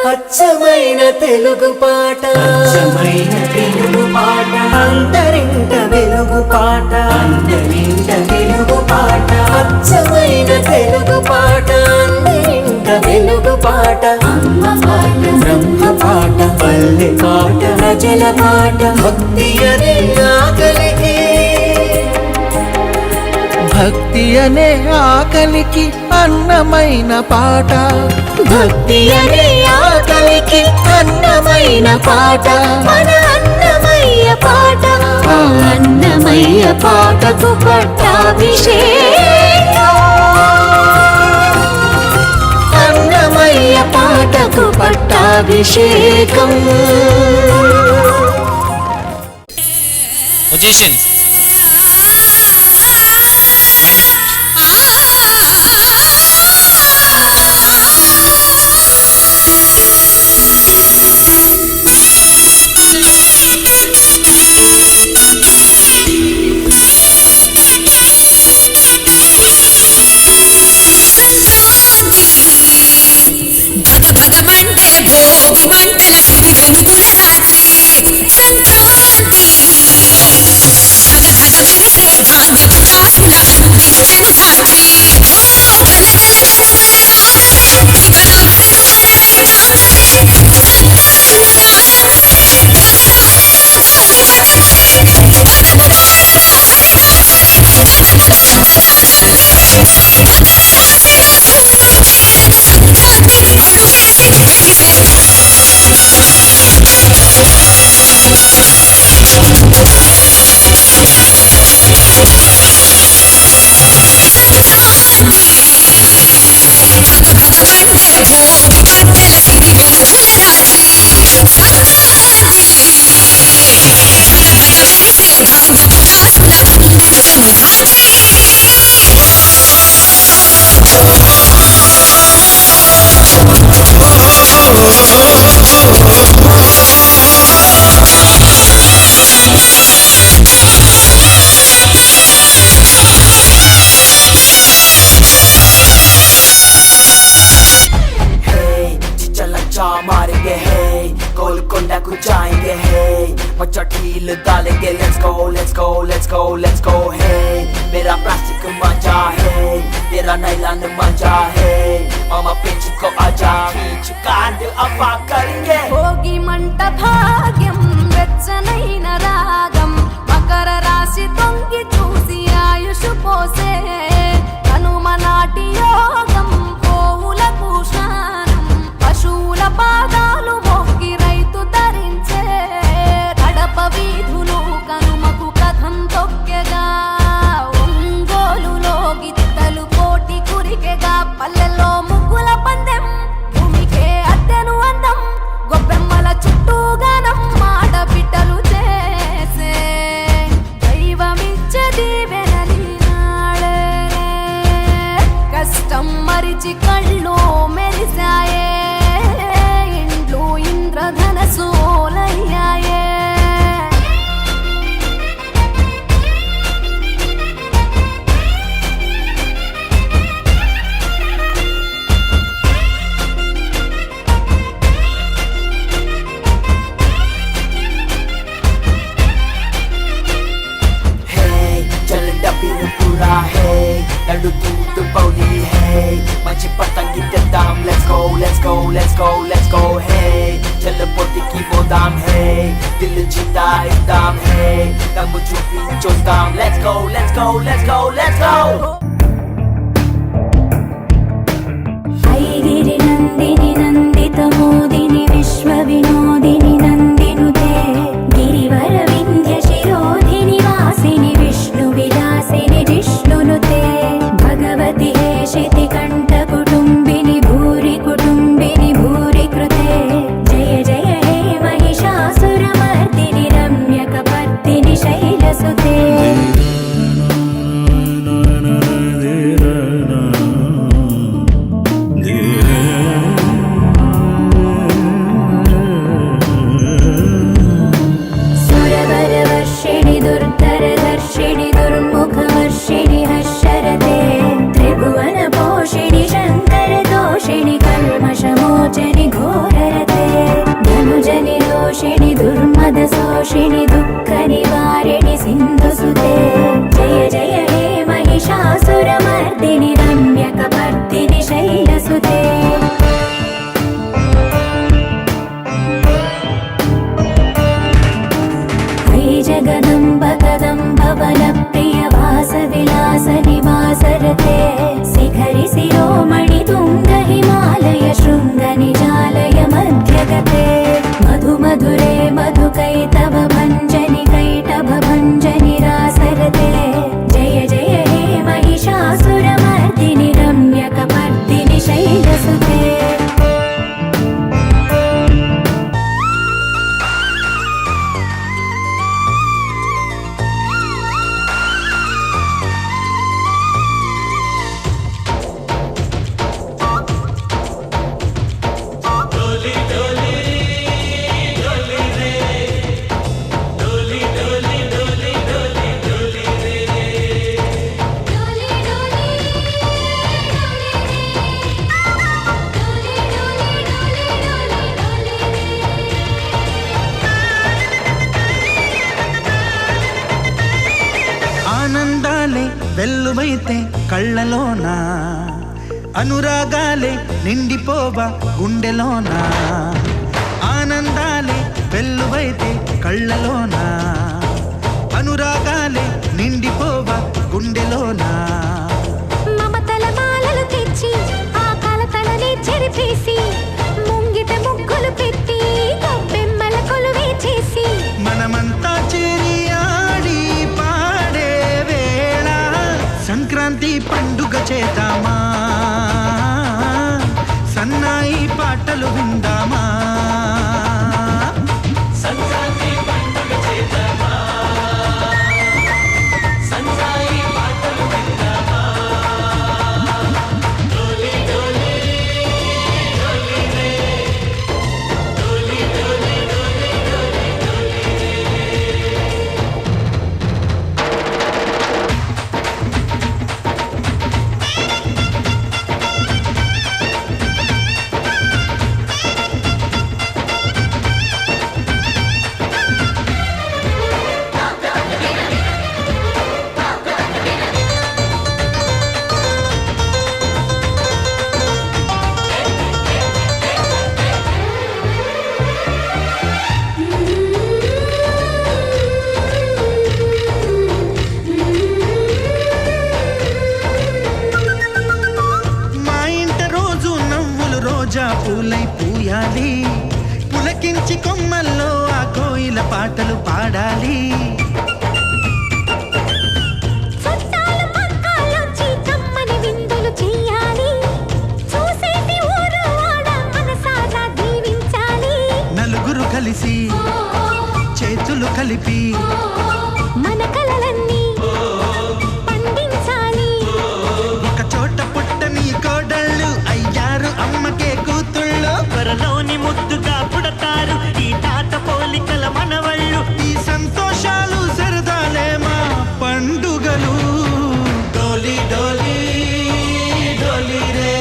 అచ్చమైన తెలుగు పాట అచ్చమైన తెలుగు పాట అందరింట వెలుగు పాట అందరింట వెలుగు పాట అచ్చమైన తెలుగు పాట అందరింట వెలుగు పాట అమ్మ పాట బ్రహ్మ పాట పల్లె పాట ప్రజల పాట భక్తి అనే ఆకలికి భక్తి అనే ఆకలికి అన్నమైన పాట భక్తి అనే ఆకలికి అన్నమైన పాట మన అన్నమయ్య పాట ఆ అన్నమయ్య పాటకు పట్టాభిషేకం అన్నమయ్య పాటకు పట్టాభిషేకం Musicians. భగభగమంటే భోగి మంటల శుభ జంతుల రాత్రి సంక్రాంతి मेरा नैलान मजा है मामा పెంచుకో आजा बीच कांड अफा करेंगे భోగి మంట భాగ్యం వెచ్చనైన రాగం మకర రాశి తొంగి చూసి ఆయుష్ పోసే కనుమ నాటి యోగం పోవులకు స్నానం పశువుల పాదాలు మొక్కి రైతు ధరించే కడప వీధులు కనుమకు కథం తొక్కెగా ఒంగోలులో గిత్తలు కోటి కురికెగా పల్లెల్లో ముగ్గుల పందెం భూమికే అద్దెను అందం గొప్పెమ్మల చుట్టూ గానం ఆడబిడ్డలు చేసే దైవమిచ్చే దీవెనలి నాడే కష్టం మరిచి కళ్ళు మెరిసాయే ఇండ్లు ఇంద్రధనసోలయ్యాయే पूरा है नडु दूध पौली है मंची पतंगी तेदाम let's go let's go let's go let's go hey चल पोती की मोदाम है दिल जीता एकदम है नम चुपी चोदाम let's go let's go let's go let's go ఐగిరి Nandini Nanditha మోదిని విశ్వ వినోదిని నందినుతే గిరివర వింధ్య శిరోధిని వాసిని విష్ణు విలాసిని జిష్ణునుతే భగవతి హేషితి కంఠ కుటుంబిని భూరి కుటుంబిని భూరి కృతే జయ జయ హే మహిషాసురమర్దిని రమ్యకపర్దిని శైలసుతే సురవరవర్షిణి దుర్ధరదర్శిణి దుర్ముఖవర్షిణి హర్షరతే త్రిభువన పోషిణి శంకర దోషిణి కల్మషమోచని ఘోరరతే ధనుజని రోషిణి దుర్మద శోషిణి దుఃఖ నివారిణి సింధుసుతే జయ జయ హే మహిషాసురమర్దిని రమ్యకపర్దిని శైలసుతే జగదంబ కదంబ వన ప్రియ వాస విలాస నివాసరతే శిఖరి శిరోమణి తుంగ హిమాలయ శృంగ నిజాలయ మధ్యగతే మధు మధురే మధు కైతవ భంజని కైటభ భంజని రాసరతే జయ జయ హే మహిషాసురమర్దిని రమ్యకపర్దిని శైలసుతే ఆనందాలే వెల్లువైతే కళ్ళలోన అనురాగాలే నిండిపోవ గుండెలోన ఆనందాలే వెల్లువైతే కళ్ళలోన అనురాగాలే నిండిపోవ గుండెలోన మమతల మాలలు తెచ్చి ఆ కలతలని చెరిపేసి ముంగిట ముగ్గులు పెట్టి గొప్పెమ్మల కొలువే చేసి మనమంతా చేరి ఆడి పాడే వేళ సంక్రాంతి పండుగ చేద్దామా సన్నాయి పాటలు విందామా సంక్రాంతి పండుగ చేద్దామా సన్నాయి పాటలు విందామా డోలి డోలి డోలి రే డోలి డోలి డోలి డోలి డోలి రే ఎక్కించి కొమ్మల్లో ఆ కోయిల పాటలు పాడాలి. నలుగురు కలిసి చేతులు కలిపి మన కలలన్నీ పండించాలి. ఒక చోట పుట్టని కోడళ్ళు అయ్యారు అమ్మకే కూతుళ్ళు. త్వరలోని ముద్దుగా పుడతారు ఈ తాత పోలికల మనవళ్ళు. ఈ సంతోషాలు సరదాలే మా పండుగలు. డోలి డోలి డోలి రే,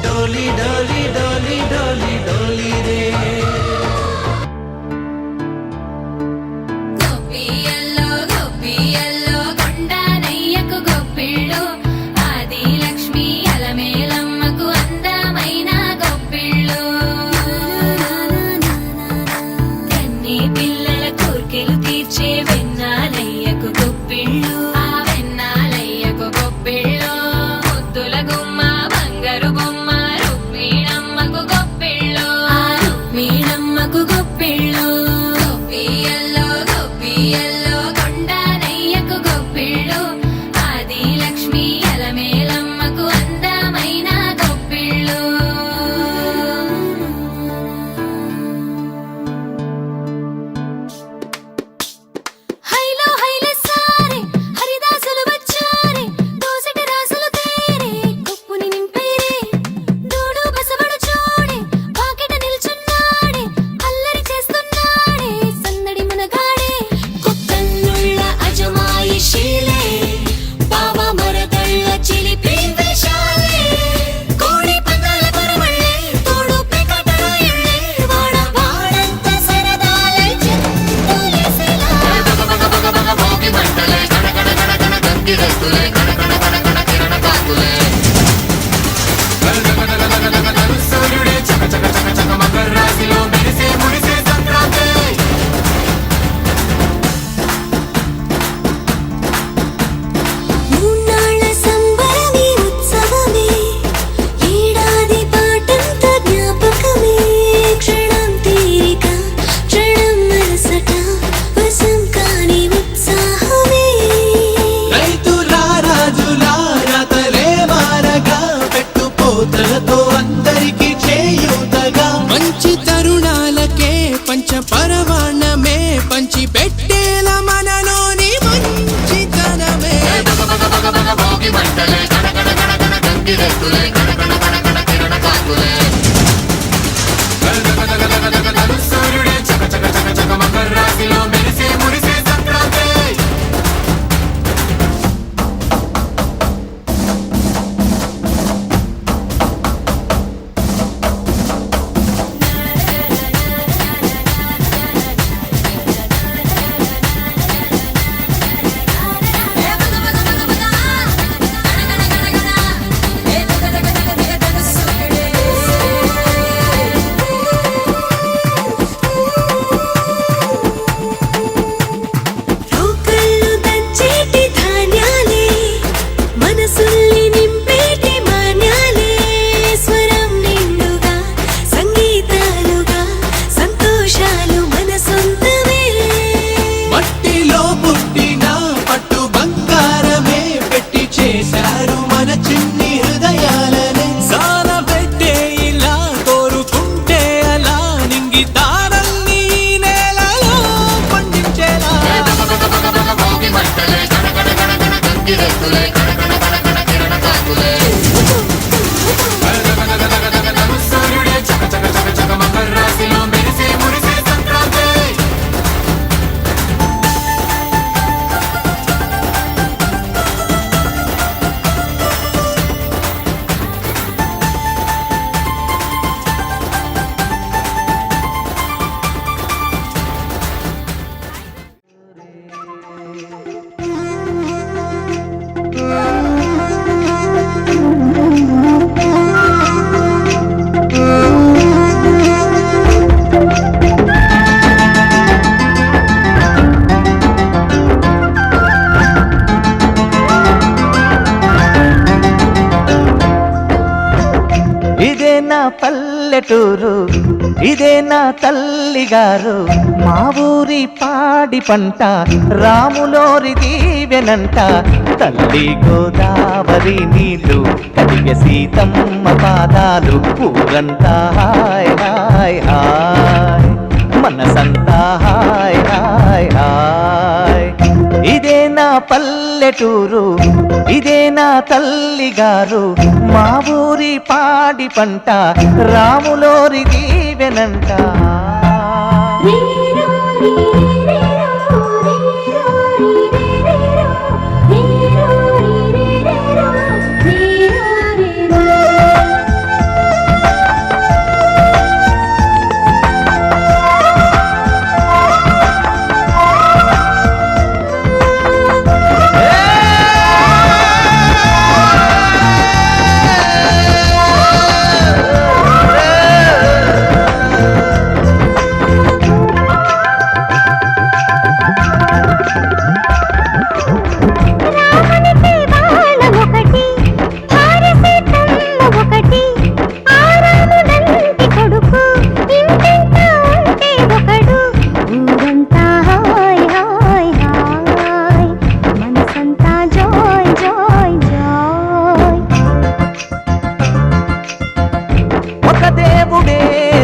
డోలి డోలి డోలి డోలి డోలి రే. నా పల్లె పల్లెటూరు ఇదే నా తల్లిగారు మా ఊరి పాడి పంట రాములోరి దీవెనంట తల్లి గోదావరి నీళ్ళు కలిగే సీతమ్మ పాదాలు ఊరంతా హాయ్ హాయ్ హాయ్ మనసంతా హాయ్ హాయ్ హాయ్ ఇదే నా పల్లెటూరు ఇదే నా తల్లిగారు మా ఊరి పాడి పంట రాములోరి దీవెనంట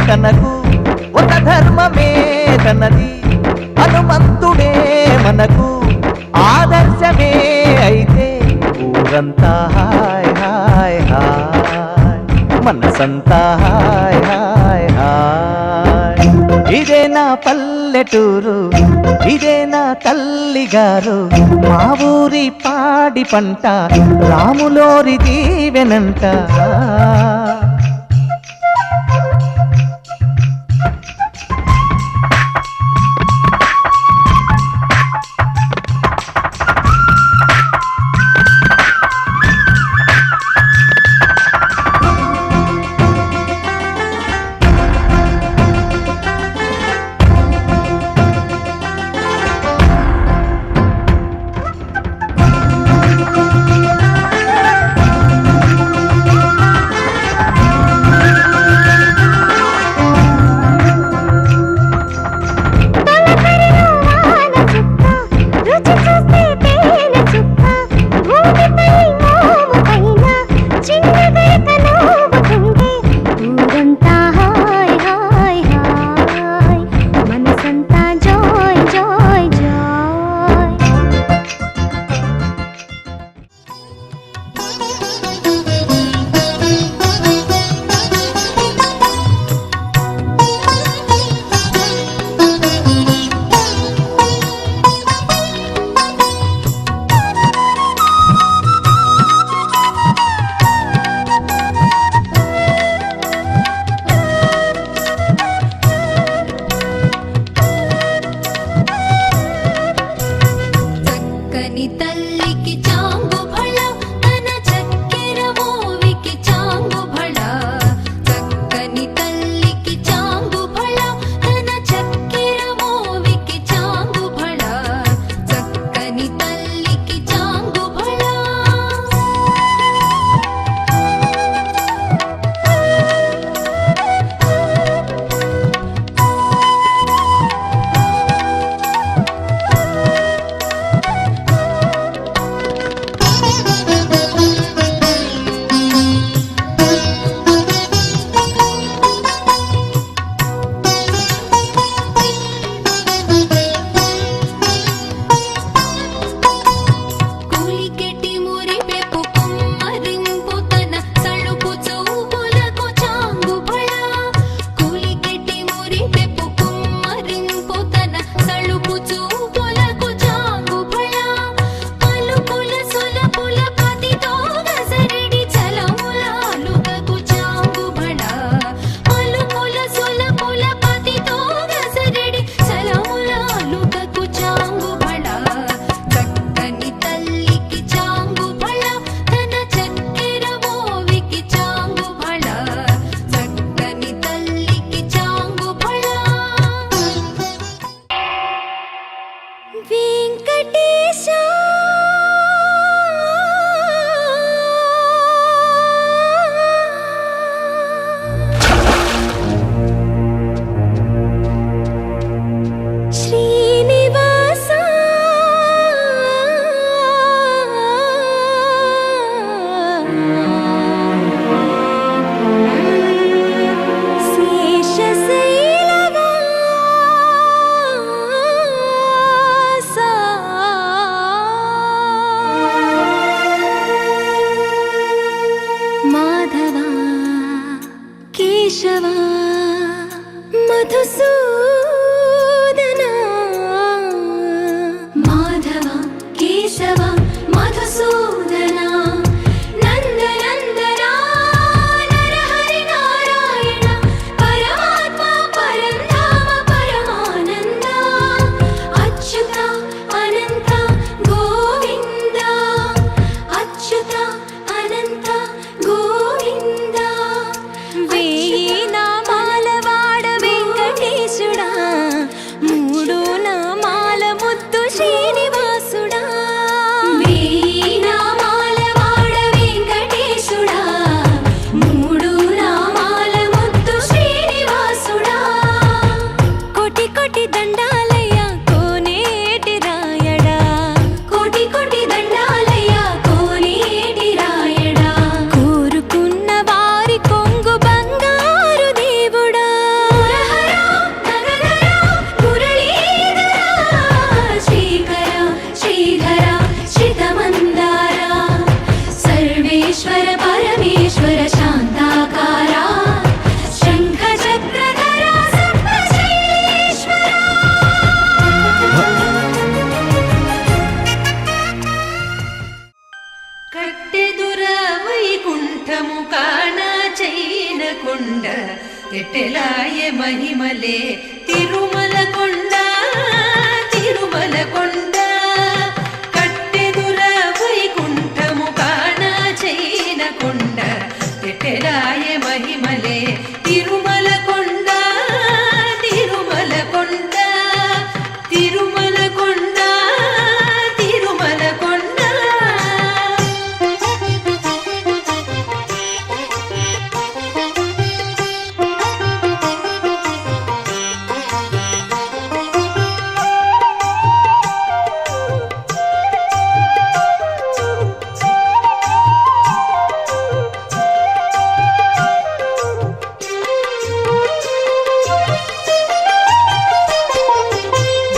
తనకు ఒక ధర్మమే తనది హనుమంతుడే మనకు ఆదర్శమే అయితే ఊరంతా హాయ్ హాయ్ హాయ్ మనసంతా హాయ్ హాయ్ హాయ్ ఇదే నా పల్లెటూరు ఇదే నా తల్లిగారు మా ఊరి పాడి పంట రాములోరి దీవెనంట కట్టెదుర వైకుంఠము కానా చైన కొండ ఎట్టెలాయ మహిమలే తిరుమల కొండ తిరుమల కొండ కట్టెదుర వైకుంఠము కానా చైన కొండ ఎట్టెలాయ మహిమలే తిరుమల కొండ తిరుమల కొండ తిరుమల కొండ తిరుమల కొండ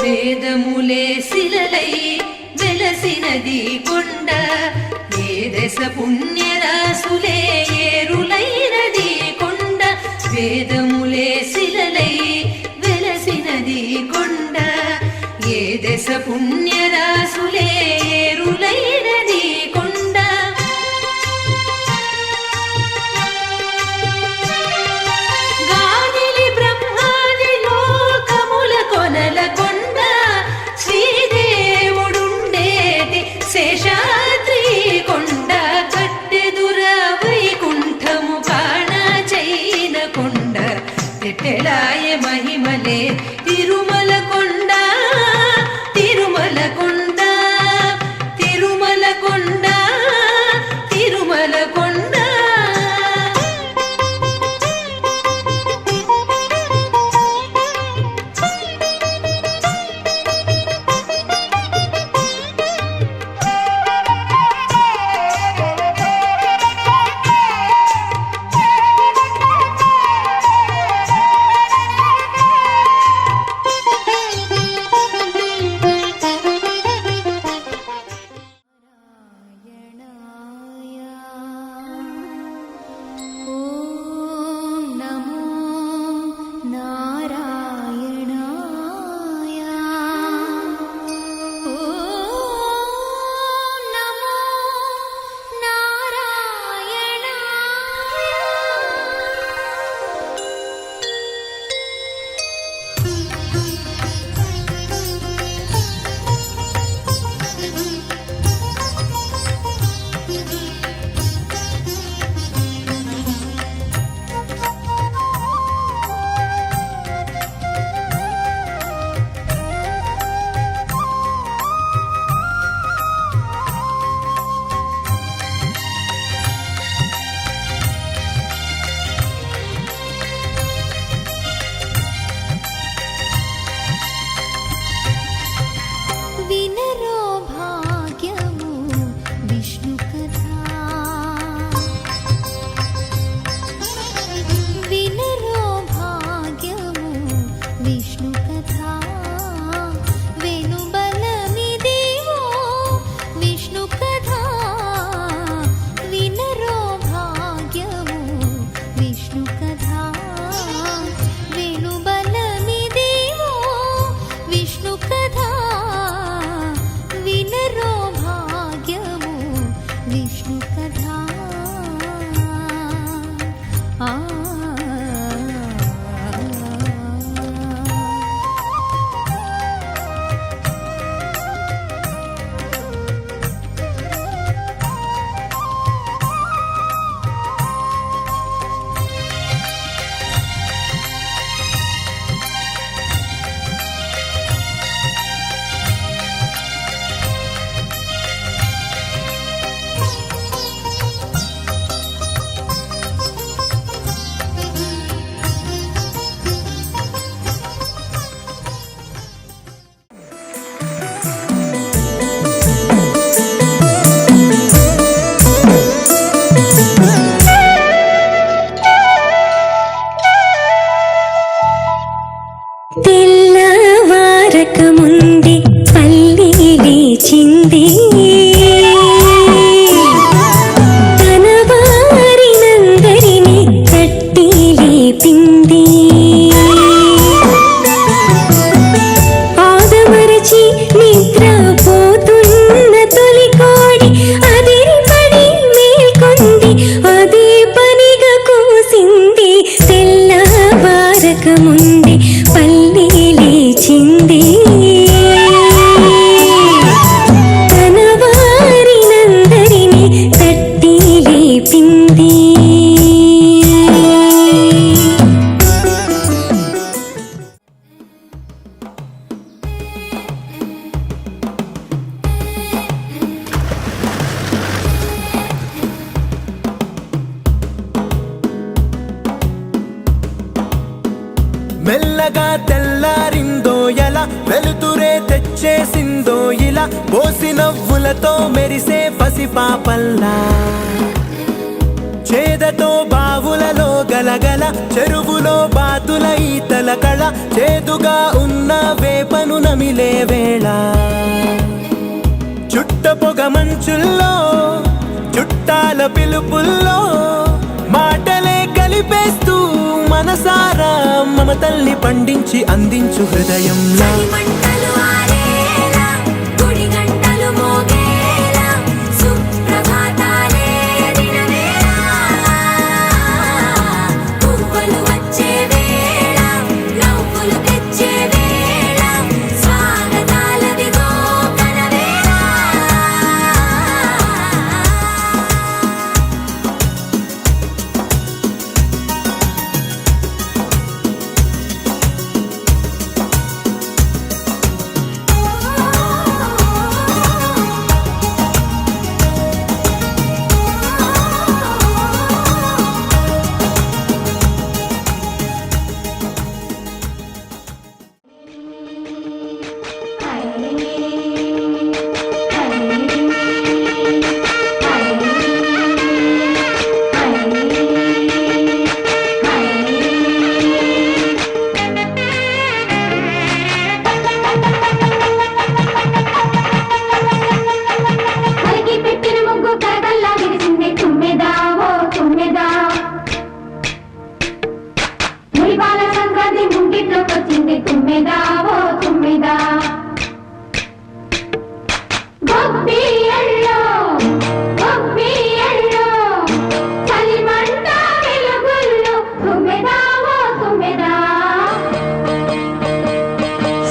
వేదములే శిలలై వెలసినది కొండ ఏ దశ పుణ్యరాసులే ఏరులైనది కొండ వేదములే శిలలై వెలసినది కొండ ఏ దశ పుణ్యరాసులే ఏరులైనది కొండ గాదిలి బ్రహ్మాది లోకముల కొనల కొండ శ్రీదేవుడుండేటి శేషాద్రి కొండ కట్టెదుర వైకుంఠము కాణ చైన కొండ ఎట్టెలాయ మహిమలే తిరుమల కొండ తిరుమల కొండ తిరుమల కొండ తిరుమల కొండ బోసి నవ్వులతో మెరిసే పసిపాపల్లా, చేదతో బావులలో గలగల, చెరువులో బాతుల ఈతల కళ, చేదుగా ఉన్న వేపను నమిలే వేళ, చుట్ట పొగ మంచుల్లో చుట్టాల పిలుపుల్లో మాటలే కలిపేస్తూ మనసారా మమతల్ని పండించి అందించు హృదయంలా.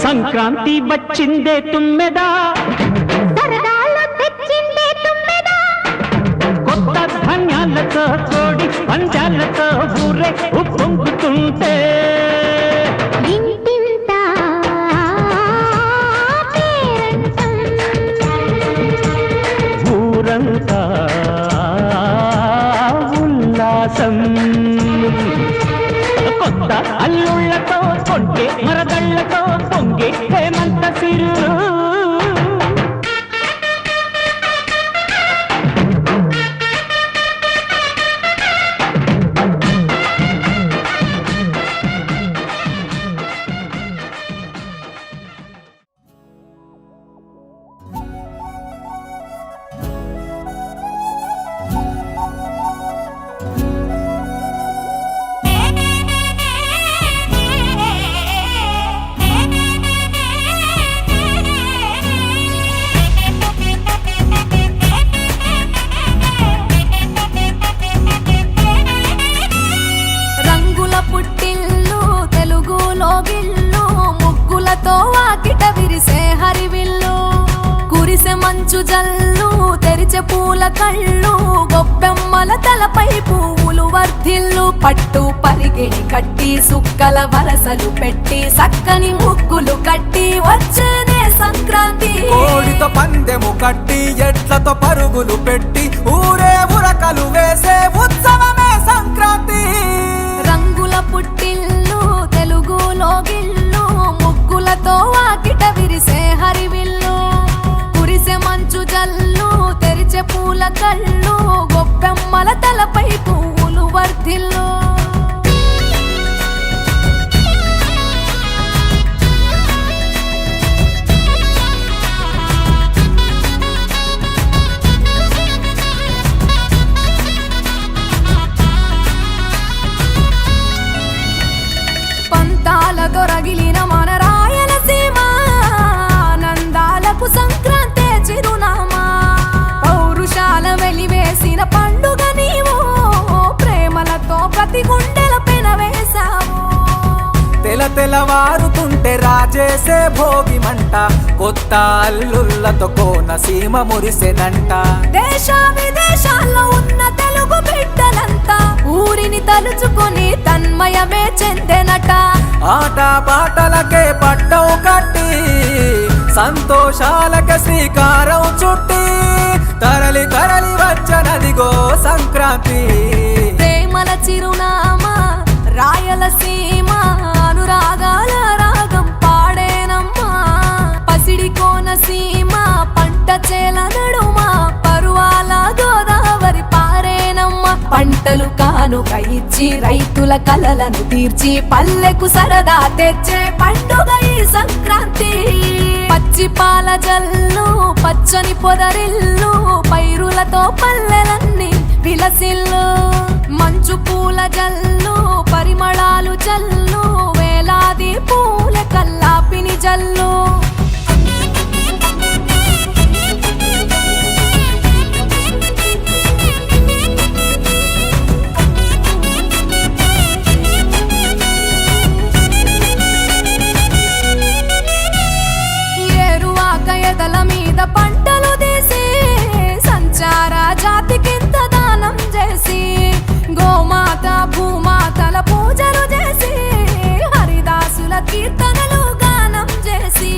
సంక్రాంతి వచ్చిందే తుమ్మెదా, కొత్త ధాన్యాలతో కోడి పంచాలతో ఊరే ఉప్పొంగుతుంటే, ఊరంతా ఉల్లాసం, కొత్త అల్లుళ్ళతో కొంటే మరదళ్ళతో పొంగే హేమంత సిరులు. మంచు జల్లు తెరిచే పూల కళ్ళు, గొప్పెమ్మల తలపై పువ్వులు వర్ధిల్లు, పట్టు పరిగిడి కట్టి సుక్కల వరసలు పెట్టి సక్కని ముగ్గులు కట్టి వచ్చేనే సంక్రాంతి. కోడితో పందెము కట్టి ఎట్లతో పరుగులు పెట్టి ఊరే ఉరకలు వేసే ఉత్సవమే సంక్రాంతి. రంగుల పుట్టిల్లు తెలుగులో గిల్లు, ముగ్గులతో వాకిట విరిసే హరివిల్లు, మంచు జల్లు తెరిచే పూల కళ్ళు, గొప్పెమ్మల తలపై పువ్వులు వర్ధిల్లు. పంతాలతో రగిలిన మన రాయలసీమ, ఆనందాలకు సంక్రాంతి చిరునామా, పౌరుషాల వెలివేసిన పండుగ నీవు, ప్రేమలతో ప్రతి గుండెల పెనవేశావు. తెలవారుతుంటే రాజేసే భోగి మంట, కొత్త అల్లుళ్ళతో కోనసీమ మురిసెనంట. దేశ విదేశాల్లో ఉన్న తెలుగు బిడ్డలంతా ఊరిని తలుచుకొని తన్మయమే చెందెనట. ఆట పాటలకే పట్టవు కట్టి సంతోషాలకే శ్రీకారం చుట్టి, తరలి తరలి వచ్చనదిగో సంక్రాంతి. ప్రేమల చిరునామా రాయలసీమ, అనురాగాల రాగం పాడేనమ్మా, పసిడి కోనసీమ కానుక ఇచ్చి రైతుల కలలను తీర్చి పల్లెకు సరదా తెచ్చే పండుగ ఈ సంక్రాంతి. పచ్చి పాల జల్లు పచ్చని పొదరిల్లు పైరులతో పల్లెలన్నీ విలసిల్లు. మంచు పూల జల్లు పరిమళాలు జల్లు వేలాది పూల కల్లాపిని జల్లు. ఏరువాక ఎదల మీద పంటలు తీసి సంచార జాతికింత దానం చేసి గోమాత భూమాతల పూజలు చేసి హరిదాసుల కీర్తనలు గానం చేసి.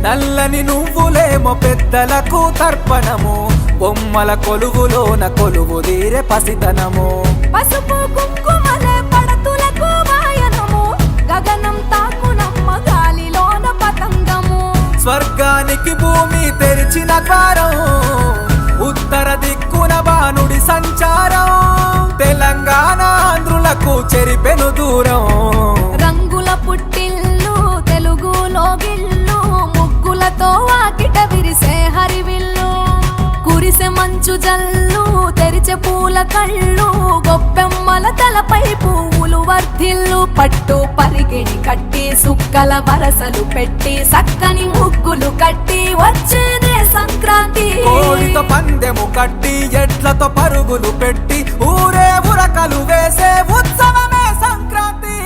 నల్లని నువ్వులేమో పెద్దలకు తర్పణము బొమ్మల కొలువులోన కొలువు తీరే పసితనము. పసుపు కుంకుమలే పడతులకు వాయనము గగనం తాకునమ్మ గాలిలోన పతంగము. స్వర్గానికి భూమి తెరిచిన ద్వారం ఉత్తర దిక్కున బాణుడి సంచారం. తెలంగాణ ఆంధ్రులకు చెరిపెను దూరం. రంగుల పుట్టిల్లు తెలుగులో గిల్లు ముగ్గులతో వాకిట విరిసే హరివిల్లు. కురిసె మంచు జల్లు తెరిచే పూల కళ్ళు గొప్పెమ్మల తలపై పువ్వులు వర్ధిల్లు. పట్టు పరిగిణి కట్టి సుక్కల వరసలు పెట్టి సక్కని ముగ్గులు కట్టి వచ్చేదే సంక్రాంతి. కోడితో పందెము కట్టి ఎడ్లతో పరుగులు పెట్టి ఊరే ఉరకలు వేసే ఉత్సవమే సంక్రాంతి.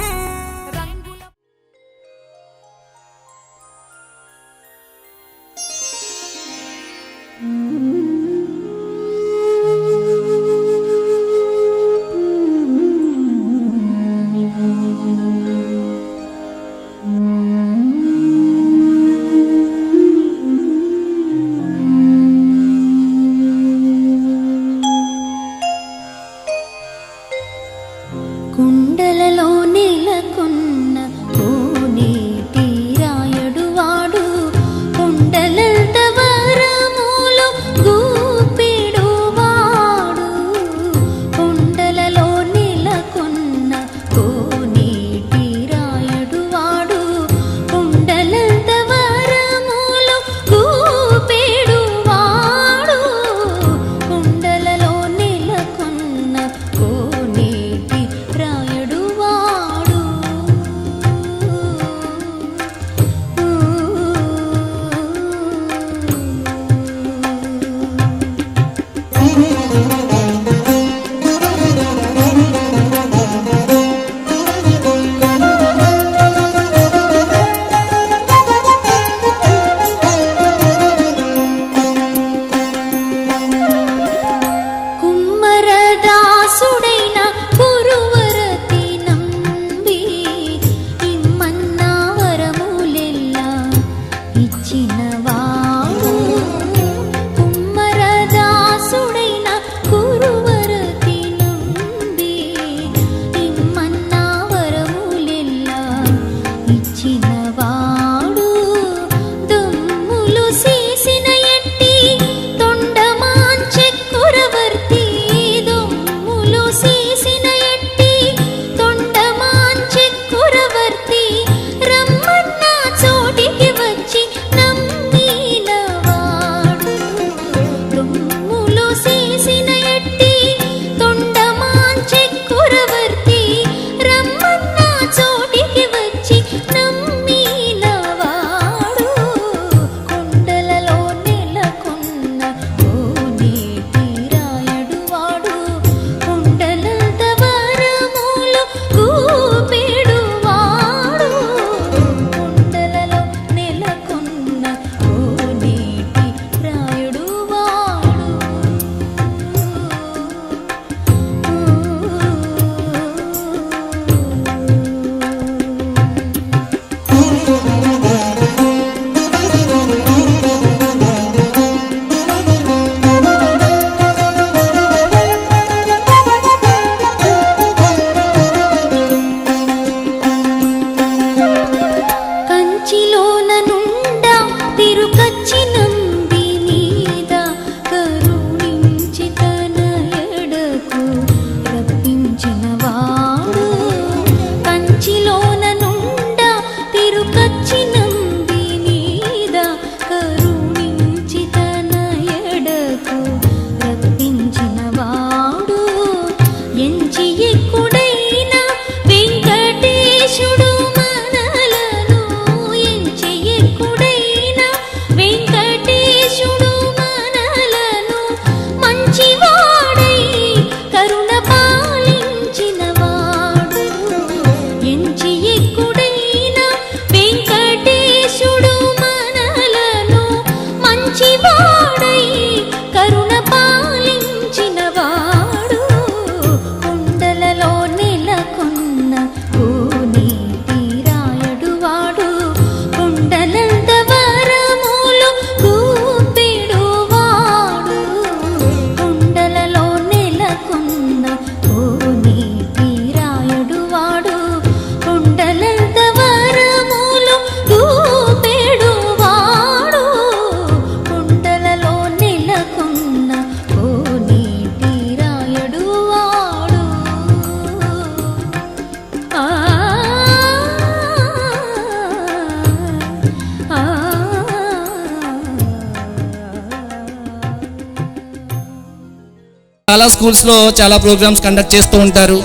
చాలా స్కూల్స్లో చాలా ప్రోగ్రామ్స్ కండక్ట్ చేస్తూ ఉంటారు.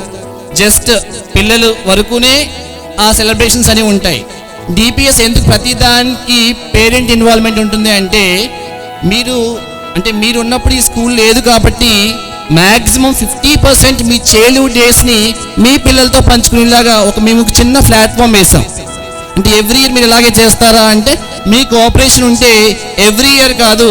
జస్ట్ పిల్లలు వరకునే ఆ సెలబ్రేషన్స్ అనేవి ఉంటాయి. డిపిఎస్ ఎందుకు ప్రతి దానికి పేరెంట్ ఇన్వాల్వ్మెంట్ ఉంటుంది అంటే మీరు ఉన్నప్పుడు ఈ స్కూల్ లేదు కాబట్టి మ్యాక్సిమం 50% మీ చైల్డ్హుడ్ డేస్ని మీ పిల్లలతో పంచుకునేలాగా మేము చిన్న ప్లాట్ఫామ్ వేసాం. అంటే ఎవ్రీ ఇయర్ మీరు ఇలాగే చేస్తారా అంటే మీ కోఆపరేషన్ ఉంటే ఎవ్రీ ఇయర్ కాదు,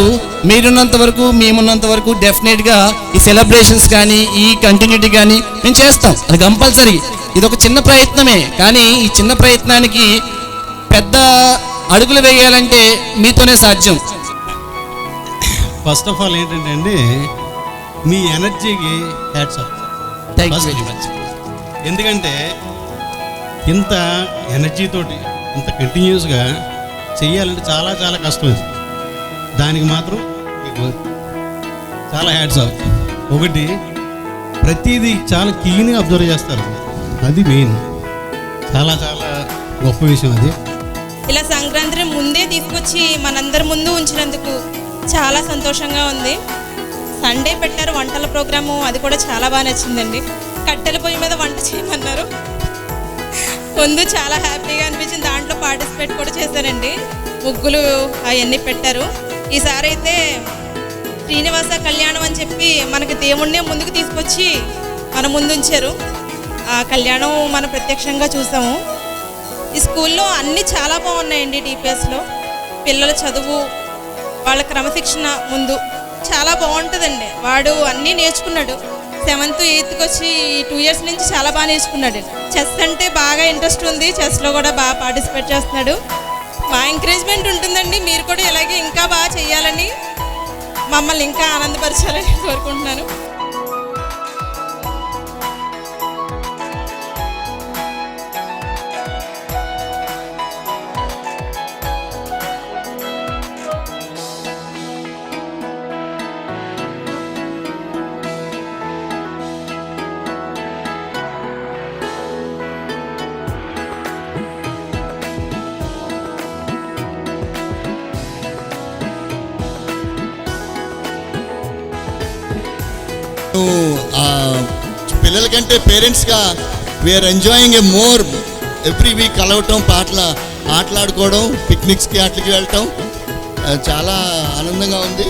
మీరున్నంత వరకు మేమున్నంత వరకు డెఫినెట్గా ఈ సెలబ్రేషన్స్ కానీ ఈ కంటిన్యూటీ కానీ మేము చేస్తాం. అది కంపల్సరీ. ఇది ఒక చిన్న ప్రయత్నమే, కానీ ఈ చిన్న ప్రయత్నానికి పెద్ద అడుగులు వేయాలంటే మీతోనే సాధ్యం. ఫస్ట్ ఆఫ్ ఆల్ ఏంటంటే అండి, మీ ఎనర్జీకి hats off. Thank you very much. ఎందుకంటే ఇంత ఎనర్జీతోటి ఇంత కంటిన్యూస్గా చెయ్యాలంటే చాలా చాలా కష్టం. ఇది దానికి మాత్రం మీకు చాలా హ్యాట్స్ ఆఫ్. ఒకటి, ప్రతిదీ చాలా క్లీన్గా అబ్జర్వ్ చేస్తారు, అది మెయిన్. చాలా చాలా గొప్ప విషయం అది. ఇలా సంక్రాంతిని ముందే తీసుకొచ్చి మనందరి ముందు ఉంచినందుకు చాలా సంతోషంగా ఉంది. సండే పెట్టారు వంటల ప్రోగ్రాము, అది కూడా చాలా బాగా నచ్చిందండి. కట్టెల పొయ్యి మీద వంట చేయమన్నారు, ముందు చాలా హ్యాపీగా అనిపించింది. దాంట్లో పార్టిసిపేట్ కూడా చేశానండి. ముగ్గులు అవన్నీ పెట్టారు. ఈసారి అయితే శ్రీనివాస కళ్యాణం అని చెప్పి మనకి దేవుణ్ణే ముందుకు తీసుకొచ్చి మన ముందు ఉంచారు. ఆ కళ్యాణం మనం ప్రత్యక్షంగా చూసాము. ఈ స్కూల్లో అన్నీ చాలా బాగున్నాయండి. డిపిఎస్లో పిల్లల చదువు, వాళ్ళ క్రమశిక్షణ ముందు చాలా బాగుంటుందండి. వాడు అన్నీ నేర్చుకున్నాడు. 7th 8th వచ్చి 2 years నుంచి చాలా బాగా నేర్చుకున్నాడు. చెస్ అంటే బాగా ఇంట్రెస్ట్ ఉంది, చెస్లో కూడా బాగా పార్టిసిపేట్ చేస్తున్నాడు. మా ఎంకరేజ్మెంట్ ఉంటుందండి. మీరు కూడా ఇలాగే ఇంకా బాగా చేయాలని, మమ్మల్ని ఇంకా ఆనందపరచాలని కోరుకుంటున్నాను. పిల్లలకంటే పేరెంట్స్గా we are enjoying a more. Every week కలవటం, ఆటలాడుకోవడం, పిక్నిక్స్కి అట్లకి వెళ్ళటం చాలా ఆనందంగా ఉంది.